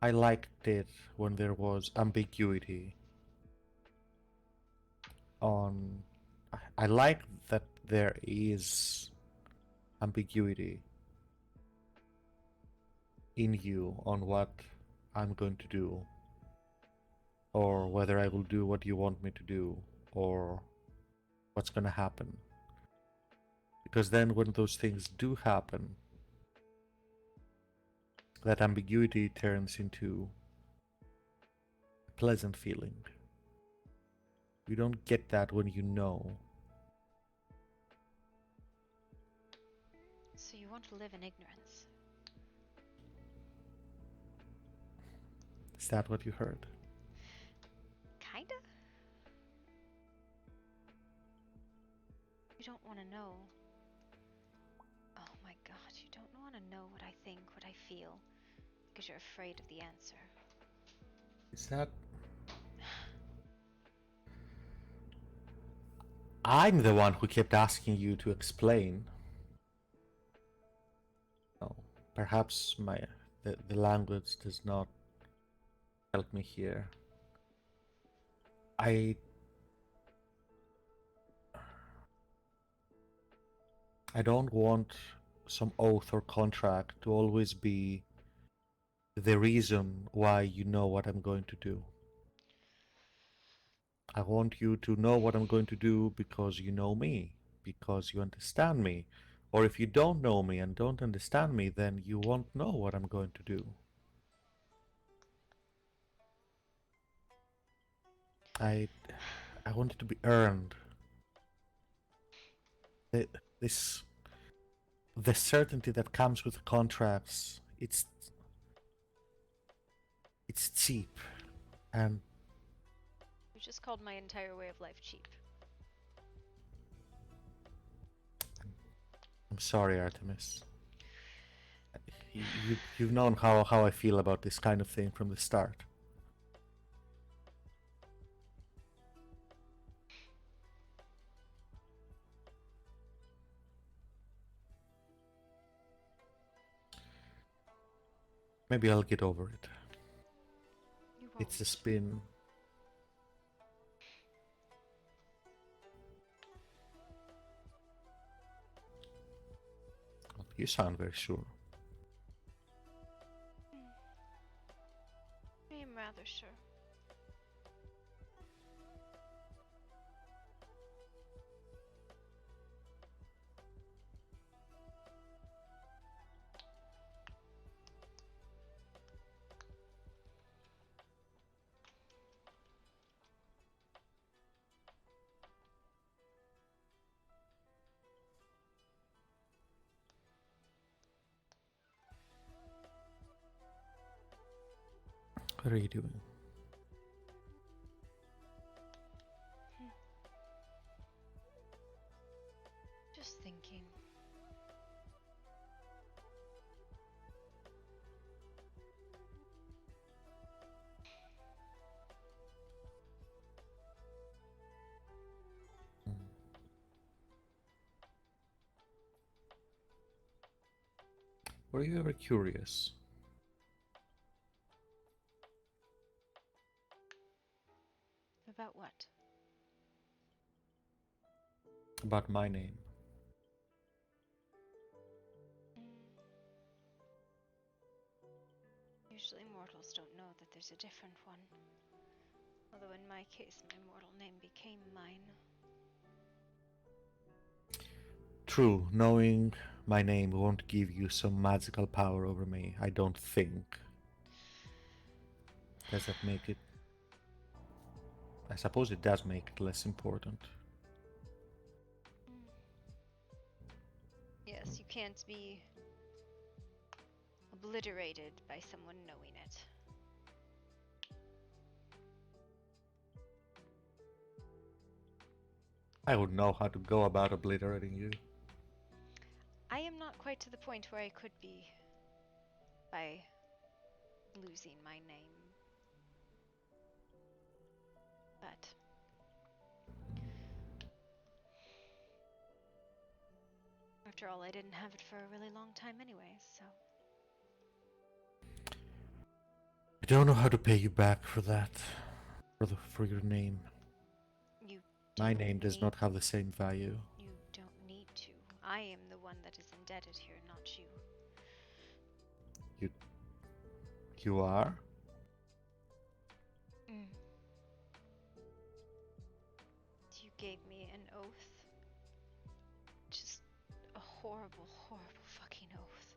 [SPEAKER 1] I liked it when there was ambiguity on. I like that there is ambiguity in you on what I'm going to do, or whether I will do what you want me to do, or what's going to happen. Because then, when those things do happen, that ambiguity turns into a pleasant feeling. You don't get that when you know.
[SPEAKER 2] So you want to live in ignorance?
[SPEAKER 1] Is that what you heard?
[SPEAKER 2] Kinda? You don't want to know. Oh my god, you don't want to know what I think, what I feel, because you're afraid of the answer.
[SPEAKER 1] Is that I'm the one who kept asking you to explain. Oh, perhaps the language does not help me here. I don't want some oath or contract to always be the reason why you know what I'm going to do. I want you to know what I'm going to do because you know me, because you understand me. Or if you don't know me and don't understand me, then you won't know what I'm going to do. I I want it to be earned. The, this the certainty that comes with contracts, it's cheap, and
[SPEAKER 2] You just called my entire way of life cheap.
[SPEAKER 1] I'm sorry, Artemis. You've known how I feel about this kind of thing from the start. Maybe I'll get over it.
[SPEAKER 2] You won't.
[SPEAKER 1] It's just been. You sound very sure.
[SPEAKER 2] I am rather sure.
[SPEAKER 1] What are you doing?
[SPEAKER 2] Just thinking.
[SPEAKER 1] Were you ever curious
[SPEAKER 2] About what?
[SPEAKER 1] about my name?
[SPEAKER 2] Usually mortals don't know that there's a different one. Although in my case, my mortal name became mine.
[SPEAKER 1] True, knowing my name won't give you some magical power over me, I don't think. Does that make it? I suppose it does make it less important.
[SPEAKER 2] Yes, you can't be obliterated by someone knowing it.
[SPEAKER 1] I would know how to go about obliterating you.
[SPEAKER 2] I am not quite to the point where I could be by losing my name. But after all, I didn't have it for a really long time anyways, so.
[SPEAKER 1] I don't know how to pay you back for that. For your name.
[SPEAKER 2] You
[SPEAKER 1] My
[SPEAKER 2] don't
[SPEAKER 1] name does
[SPEAKER 2] need,
[SPEAKER 1] not have the same value.
[SPEAKER 2] You don't need to. I am the one that is indebted here, not you.
[SPEAKER 1] You are?
[SPEAKER 2] You gave me an oath. Just a horrible, horrible fucking oath.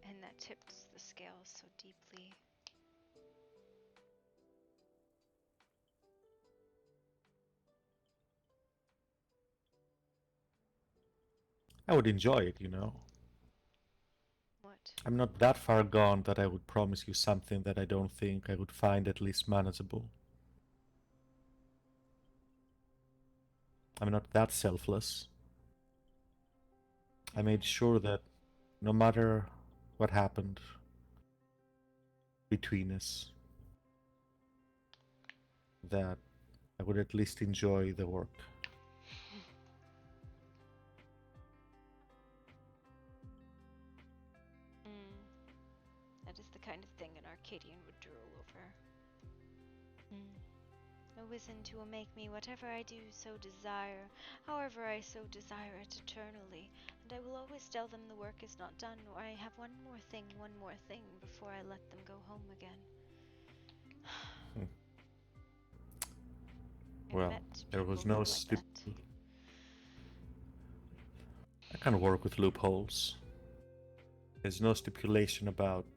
[SPEAKER 2] And that tipped the scales so deeply.
[SPEAKER 1] I would enjoy it, you know.
[SPEAKER 2] What?
[SPEAKER 1] I'm not that far gone that I would promise you something that I don't think I would find at least manageable. I'm not that selfless. I made sure that no matter what happened, between us that I would at least enjoy the work.
[SPEAKER 2] That is the kind of thing an Arcadian would drool over. A wizened who will make me whatever I do so desire, however I so desire it eternally, and I will always tell them the work is not done, or I have one more thing, before I let them go home again.
[SPEAKER 1] Well, there was no
[SPEAKER 2] like
[SPEAKER 1] I can work with loopholes. There's no stipulation about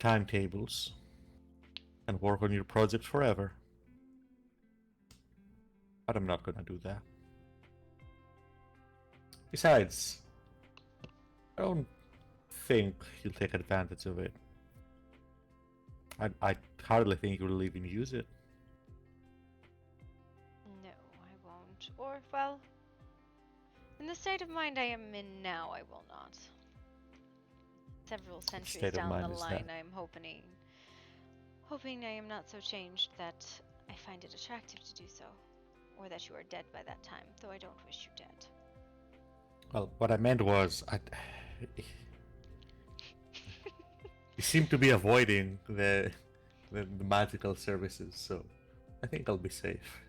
[SPEAKER 1] timetables. And work on your project forever. But I'm not gonna do that. Besides, I don't think he'll take advantage of it. I hardly think he will even use it.
[SPEAKER 2] No, I won't. Or, well, in the state of mind I am in now, I will not. Several centuries down the line, I am hoping I am not so changed that I find it attractive to do so, or that you are dead by that time, though I don't wish you dead.
[SPEAKER 1] Well, what I meant was, you seem to be avoiding the magical services, so I think I'll be safe.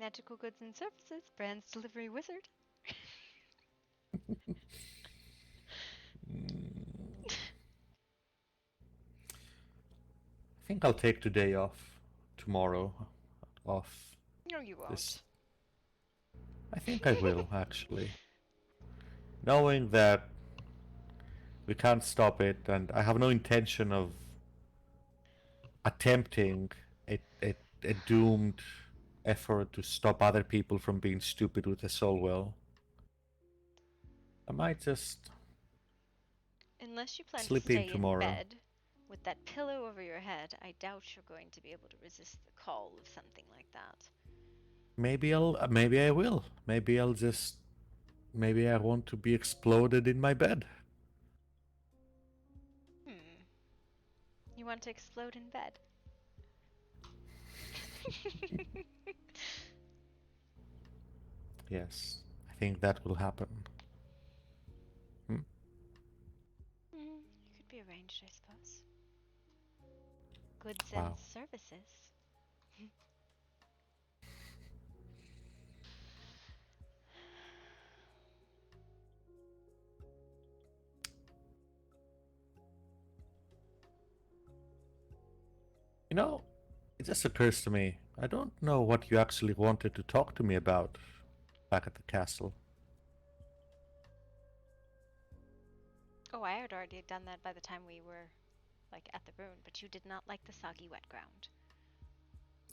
[SPEAKER 2] Magical goods and services, Brand's delivery wizard.
[SPEAKER 1] I think I'll take today off. Tomorrow off.
[SPEAKER 2] No, you won't.
[SPEAKER 1] I think I will, actually. Knowing that we can't stop it, and I have no intention of attempting a doomed effort to stop other people from being stupid with the soul well. I might just
[SPEAKER 2] Unless you plan to
[SPEAKER 1] sleep
[SPEAKER 2] stay
[SPEAKER 1] in tomorrow.
[SPEAKER 2] bed with that pillow over your head, I doubt you're going to be able to resist the call of something like that.
[SPEAKER 1] Maybe I will. Maybe I want to be exploded in my bed.
[SPEAKER 2] You want to explode in bed?
[SPEAKER 1] Yes, I think that will happen.
[SPEAKER 2] It could be arranged, I suppose. Goods and services.
[SPEAKER 1] You know, it just occurs to me, I don't know what you actually wanted to talk to me about back at the castle.
[SPEAKER 2] Oh, I had already done that by the time we were, at the ruin, but you did not like the soggy wet ground.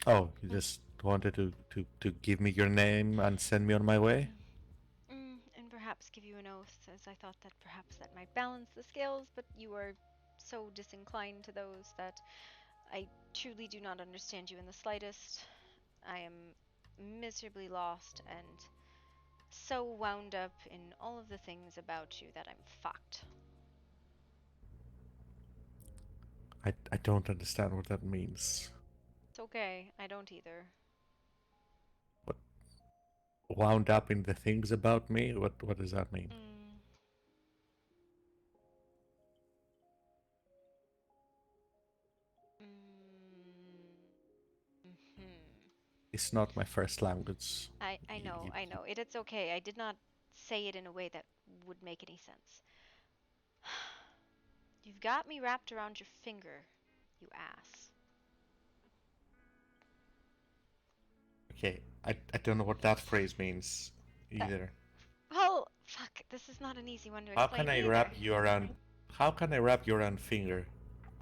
[SPEAKER 1] Oh, you just wanted to give me your name and send me on my way?
[SPEAKER 2] And perhaps give you an oath, as I thought that perhaps that might balance the scales, but you are so disinclined to those that I truly do not understand you in the slightest. I am miserably lost and so wound up in all of the things about you that I'm fucked.
[SPEAKER 1] I don't understand what that means.
[SPEAKER 2] It's okay, I don't either.
[SPEAKER 1] What? Wound up in the things about me? What does that mean? It's not my first language.
[SPEAKER 2] I know. It's okay. I did not say it in a way that would make any sense. You've got me wrapped around your finger, you ass.
[SPEAKER 1] Okay, I don't know what that phrase means either.
[SPEAKER 2] Well, fuck, this is not an easy one to explain.
[SPEAKER 1] How can I wrap you around finger?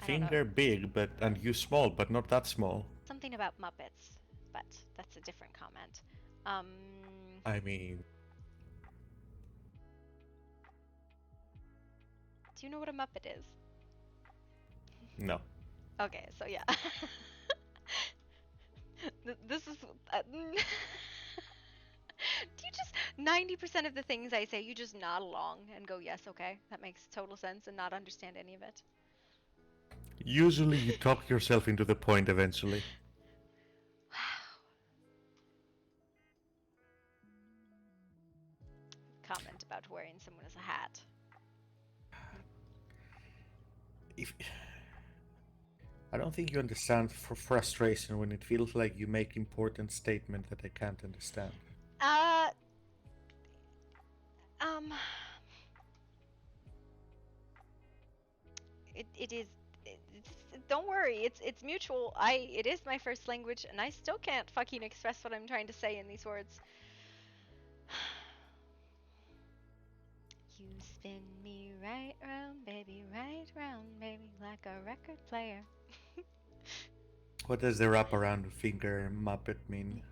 [SPEAKER 1] Finger big, and you small, but not that small.
[SPEAKER 2] Something about Muppets, but that's a different comment.
[SPEAKER 1] I mean...
[SPEAKER 2] Do you know what a Muppet is?
[SPEAKER 1] No.
[SPEAKER 2] Okay, so yeah. This is... do you just... 90% of the things I say, you just nod along and go, yes, okay, that makes total sense, and not understand any of it.
[SPEAKER 1] Usually you talk yourself into the point eventually.
[SPEAKER 2] Wow. Comment about wearing someone as a hat.
[SPEAKER 1] If I don't think you understand frustration when it feels like you make important statement that I can't understand.
[SPEAKER 2] Uh, um, it is. Don't worry, it's mutual. It is my first language, and I still can't fucking express what I'm trying to say in these words. You spin me right round, baby, like a record player.
[SPEAKER 1] What does the wraparound finger Muppet mean?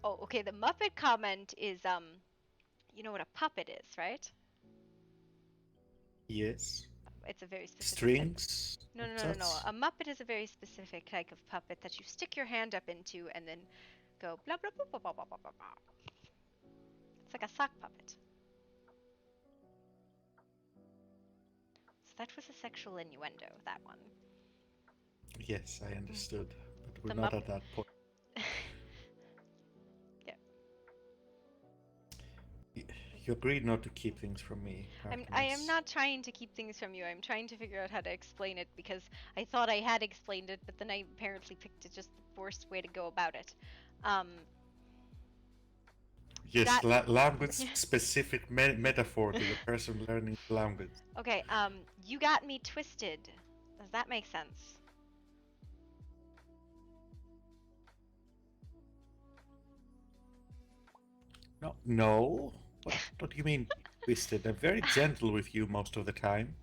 [SPEAKER 2] Oh, okay. The Muppet comment is you know what a puppet is, right?
[SPEAKER 1] Yes.
[SPEAKER 2] It's a very specific type.
[SPEAKER 1] Strings
[SPEAKER 2] No,
[SPEAKER 1] and
[SPEAKER 2] no, no, no, no.
[SPEAKER 1] such?
[SPEAKER 2] A Muppet is a very specific type of puppet that you stick your hand up into and then go blah blah blah blah blah blah blah blah. Blah. It's like a sock puppet. So that was a sexual innuendo, that one.
[SPEAKER 1] Yes, I understood. But we're
[SPEAKER 2] The
[SPEAKER 1] not at
[SPEAKER 2] Muppet.
[SPEAKER 1] that point.
[SPEAKER 2] Yeah.
[SPEAKER 1] You agreed not to keep things from me,
[SPEAKER 2] I am
[SPEAKER 1] Artemis.
[SPEAKER 2] not trying to keep things from you. I'm trying to figure out how to explain it because I thought I had explained it, but then I apparently picked it just the worst way to go about it. Um,
[SPEAKER 1] Yes,
[SPEAKER 2] got
[SPEAKER 1] language specific metaphor to the person learning language.
[SPEAKER 2] okay. You got me twisted. Does that make sense?
[SPEAKER 1] No, no. What do you mean twisted? I'm very gentle with you most of the time.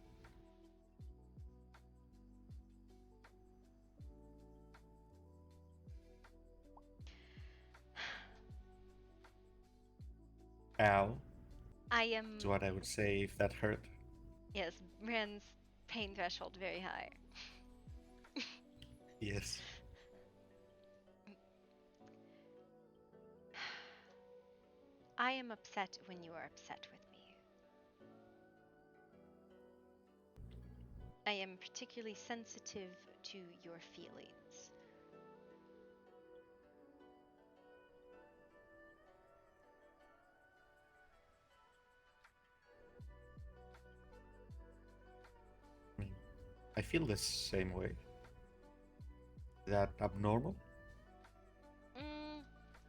[SPEAKER 1] Ow,
[SPEAKER 2] I
[SPEAKER 1] is
[SPEAKER 2] am.
[SPEAKER 1] what I would say if that hurt.
[SPEAKER 2] Yes, Rand's pain threshold very high.
[SPEAKER 1] Yes.
[SPEAKER 2] I am upset when you are upset with me. I am particularly sensitive to your feelings.
[SPEAKER 1] I mean, I feel the same way. Is that abnormal?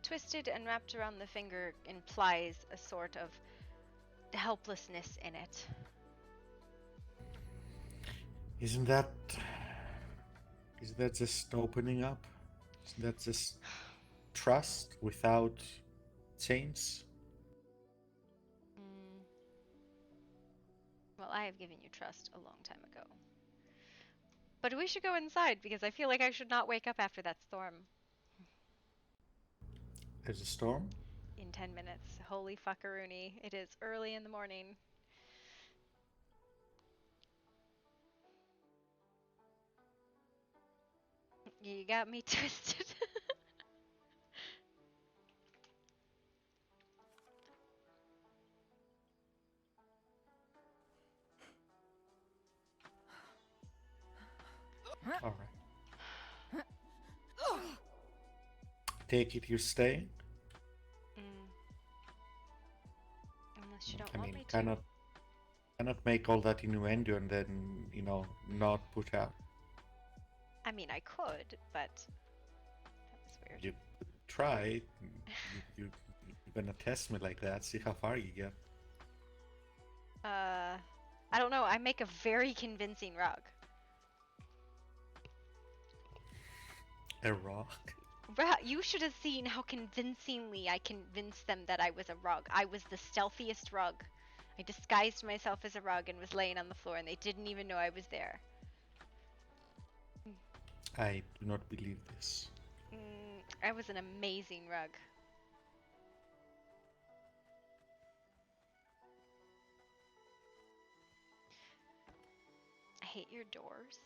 [SPEAKER 2] Twisted and wrapped around the finger implies a sort of helplessness in it.
[SPEAKER 1] Isn't that... Isn't that just opening up? Isn't that just trust without chains?
[SPEAKER 2] Mm, well, I have given you trust a long time ago. But we should go inside because I feel like I should not wake up after that storm.
[SPEAKER 1] There's a storm?
[SPEAKER 2] In 10 minutes. Holy fuckaroony. It is early in the morning. You got me twisted.
[SPEAKER 1] Alright. Take it you're staying?
[SPEAKER 2] Mm, unless you don't
[SPEAKER 1] I
[SPEAKER 2] want
[SPEAKER 1] mean,
[SPEAKER 2] me to.
[SPEAKER 1] cannot make all that innuendo and then, not put out.
[SPEAKER 2] I mean, I could, but that was weird.
[SPEAKER 1] You try. You're gonna test me like that, see how far you get.
[SPEAKER 2] I don't know. I make a very convincing rug.
[SPEAKER 1] A rock?
[SPEAKER 2] You should have seen how convincingly I convinced them that I was a rug. I was the stealthiest rug. I disguised myself as a rug and was laying on the floor, and they didn't even know I was there.
[SPEAKER 1] I do not believe this.
[SPEAKER 2] I was an amazing rug. I hate your doors.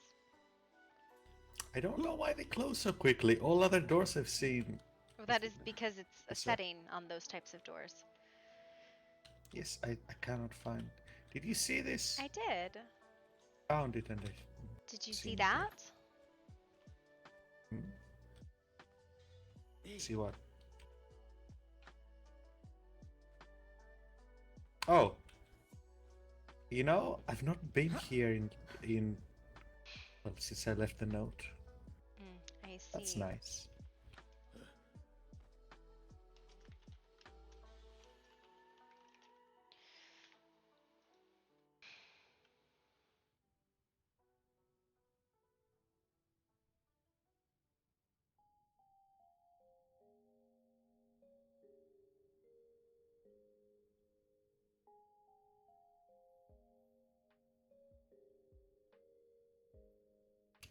[SPEAKER 1] I don't know why they close so quickly. All other doors I've seen.
[SPEAKER 2] Well, that is because it's a
[SPEAKER 1] So,
[SPEAKER 2] setting on those types of doors.
[SPEAKER 1] Yes, I cannot find. Did you see this?
[SPEAKER 2] I did.
[SPEAKER 1] Found it and I
[SPEAKER 2] Did you see
[SPEAKER 1] seen it.
[SPEAKER 2] that?
[SPEAKER 1] Hmm? See what? Oh, you know, I've not been here in well since I left the note.
[SPEAKER 2] I
[SPEAKER 1] That's
[SPEAKER 2] see.
[SPEAKER 1] nice.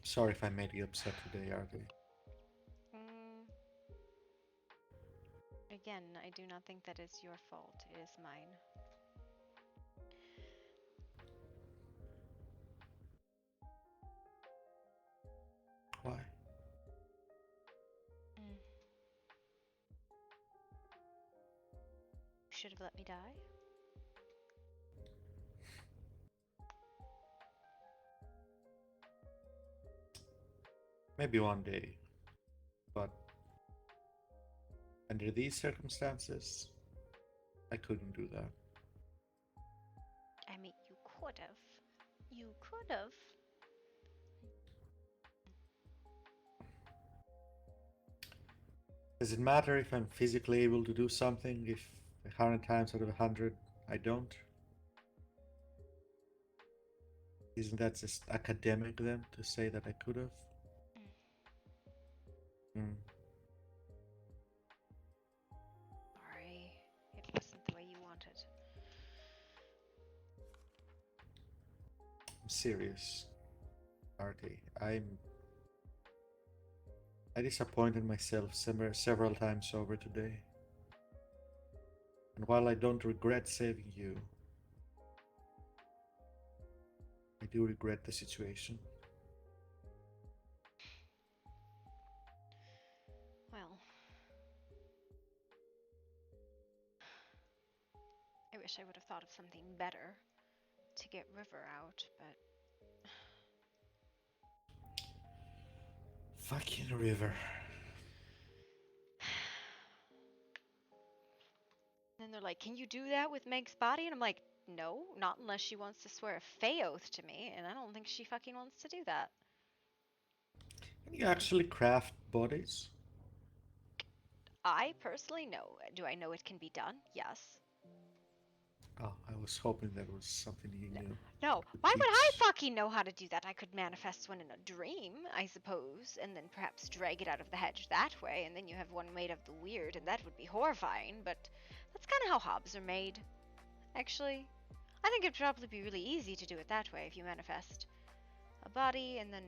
[SPEAKER 1] Sorry if I made you upset today, Artie.
[SPEAKER 2] Mm, again, I do not think that is your fault. It is mine.
[SPEAKER 1] Why?
[SPEAKER 2] Mm. You should have let me die.
[SPEAKER 1] Maybe one day, but under these circumstances, I couldn't do that.
[SPEAKER 2] I mean, you could have. You could have.
[SPEAKER 1] Does it matter if I'm physically able to do something if 100 times out of 100 I don't? Isn't that just academic then to say that I could have?
[SPEAKER 2] Mm.
[SPEAKER 1] Hmm.
[SPEAKER 2] Sorry, it wasn't the way you wanted.
[SPEAKER 1] I'm serious, Artie. I disappointed myself several times over today. And while I don't regret saving you, I do regret the situation.
[SPEAKER 2] Well, I wish I would have thought of something better to get River out, but
[SPEAKER 1] Fucking river.
[SPEAKER 2] then they're like, "Can you do that with Meg's body?" And I'm like, "No, not unless she wants to swear a fey oath to me, and I don't think she fucking wants to do that."
[SPEAKER 1] Can you actually craft bodies?
[SPEAKER 2] I personally know. Do I know it can be done? Yes.
[SPEAKER 1] Oh, I was hoping that was something you
[SPEAKER 2] No.
[SPEAKER 1] knew.
[SPEAKER 2] No.
[SPEAKER 1] To
[SPEAKER 2] Why would I
[SPEAKER 1] teach.
[SPEAKER 2] fucking know how to do that? I could manifest one in a dream, I suppose, and then perhaps drag it out of the hedge that way, and then you have one made of the weird, and that would be horrifying, but that's kind of how hobs are made, actually. I think it'd probably be really easy to do it that way if you manifest a body, and then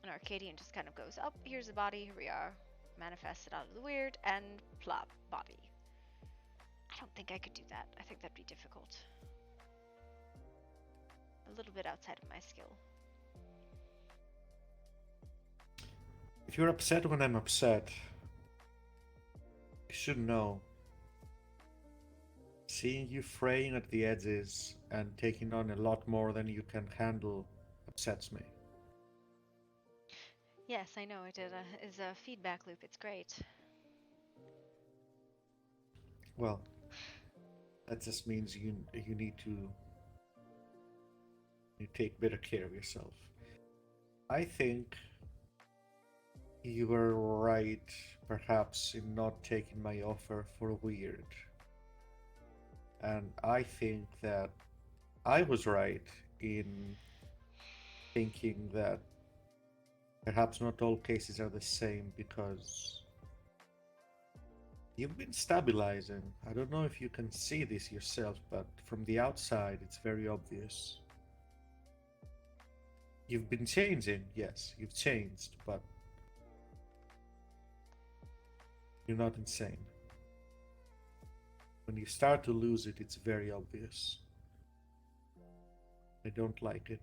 [SPEAKER 2] an Arcadian just kind of goes, "Up, oh, here's a body, here we are." Manifest it out of the weird, and plop, body. I don't think I could do that. I think that'd be difficult. A little bit outside of my skill.
[SPEAKER 1] If you're upset when I'm upset, you should know. Seeing you fraying at the edges and taking on a lot more than you can handle upsets me.
[SPEAKER 2] Yes, I know it is a feedback loop. It's great.
[SPEAKER 1] Well, that just means you need to you take better care of yourself. I think you were right, perhaps, in not taking my offer for weird. And I think that I was right in thinking that perhaps not all cases are the same because you've been stabilizing. I don't know if you can see this yourself, but from the outside, it's very obvious. You've been changing, yes, you've changed, but you're not insane. When you start to lose it, it's very obvious. I don't like it.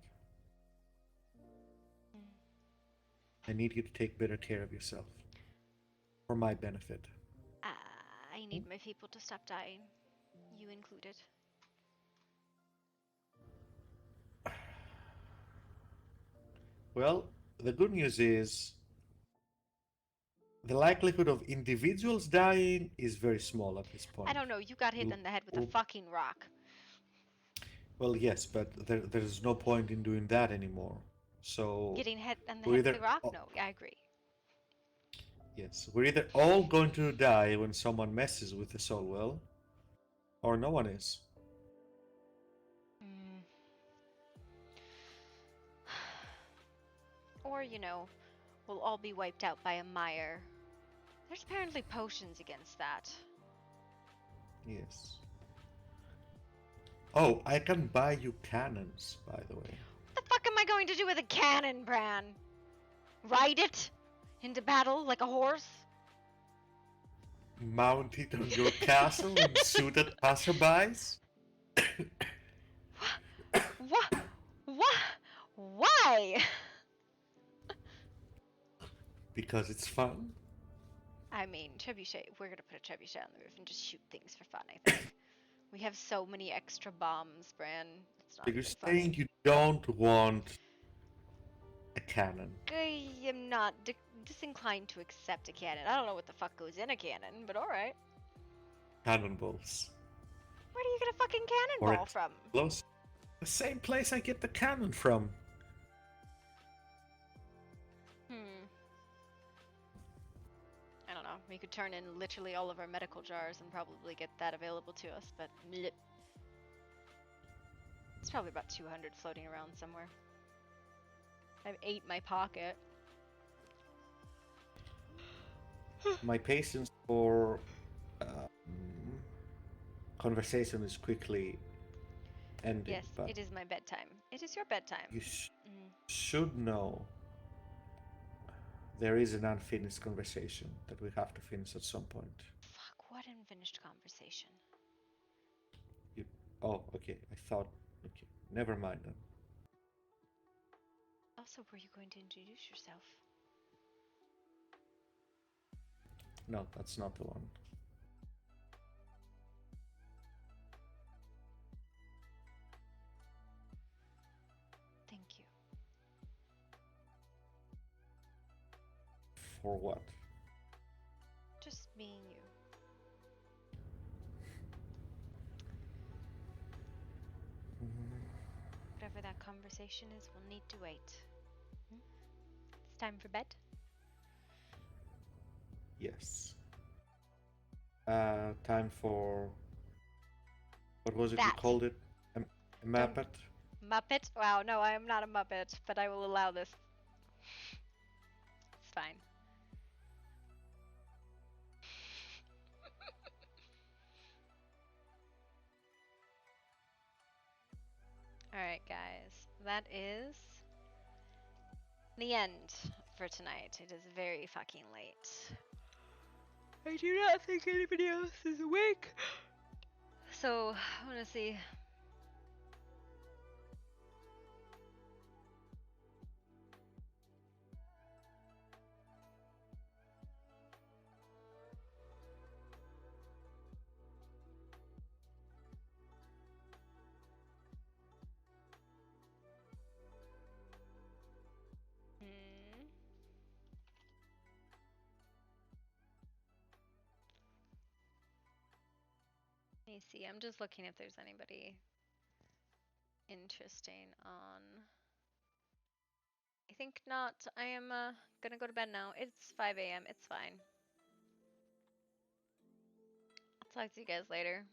[SPEAKER 2] Mm.
[SPEAKER 1] I need you to take better care of yourself. For my benefit.
[SPEAKER 2] I need my people to stop dying. You included.
[SPEAKER 1] Well, the good news is the likelihood of individuals dying is very small at this
[SPEAKER 2] I
[SPEAKER 1] point.
[SPEAKER 2] don't know, you got hit in the head with a fucking rock.
[SPEAKER 1] Well, yes, but there's no point in doing that anymore. So
[SPEAKER 2] Getting hit in the
[SPEAKER 1] we're
[SPEAKER 2] head with
[SPEAKER 1] either
[SPEAKER 2] a rock? No, I agree.
[SPEAKER 1] yes, we're either all going to die when someone messes with the soul well, or no one is.
[SPEAKER 2] Mm. Or, we'll all be wiped out by a mire. There's apparently potions against that.
[SPEAKER 1] Yes. Oh, I can buy you cannons, by the way.
[SPEAKER 2] What the fuck am I going to do with a cannon, Bran? Ride it into battle like a horse?
[SPEAKER 1] Mount it on your castle and shoot at passerbys?
[SPEAKER 2] What? What? Why?
[SPEAKER 1] Because it's fun.
[SPEAKER 2] I mean, trebuchet. We're gonna put a trebuchet on the roof and just shoot things for fun, I think. We have so many extra bombs, Bran. It's not
[SPEAKER 1] You're
[SPEAKER 2] even
[SPEAKER 1] saying
[SPEAKER 2] funny.
[SPEAKER 1] you don't want a cannon.
[SPEAKER 2] I am not disinclined to accept a cannon. I don't know what the fuck goes in a cannon, but alright.
[SPEAKER 1] Cannonballs.
[SPEAKER 2] Where do you get a fucking
[SPEAKER 1] Or
[SPEAKER 2] cannonball from?
[SPEAKER 1] explosives. The same place I get the cannon from.
[SPEAKER 2] I don't know. We could turn in literally all of our medical jars and probably get that available to us, but bleh. It's probably about 200 floating around somewhere. I have 8 in my pocket.
[SPEAKER 1] My patience for conversation is quickly ending.
[SPEAKER 2] Yes,
[SPEAKER 1] But
[SPEAKER 2] it is my bedtime. It is your bedtime.
[SPEAKER 1] you should know there is an unfinished conversation that we have to finish at some point.
[SPEAKER 2] Fuck, what unfinished conversation?
[SPEAKER 1] Oh, okay. I thought. Okay, never mind then.
[SPEAKER 2] Also, were you going to introduce yourself?
[SPEAKER 1] No, that's not the one.
[SPEAKER 2] Thank you.
[SPEAKER 1] For what?
[SPEAKER 2] Just being you. Whatever that conversation is, we'll need to wait. It's time for bed?
[SPEAKER 1] Yes. Time for. What was it
[SPEAKER 2] That.
[SPEAKER 1] you called it? A Muppet?
[SPEAKER 2] Muppet? Wow, no, I am not a Muppet, but I will allow this. It's fine. Alright, guys. That is the end for tonight. It is very fucking late. I do not think anybody else is awake. So, I want to see. Let me see. I'm just looking if there's anybody interesting on. I think not. I am gonna go to bed now. It's 5 a.m. It's fine. I'll talk to you guys later.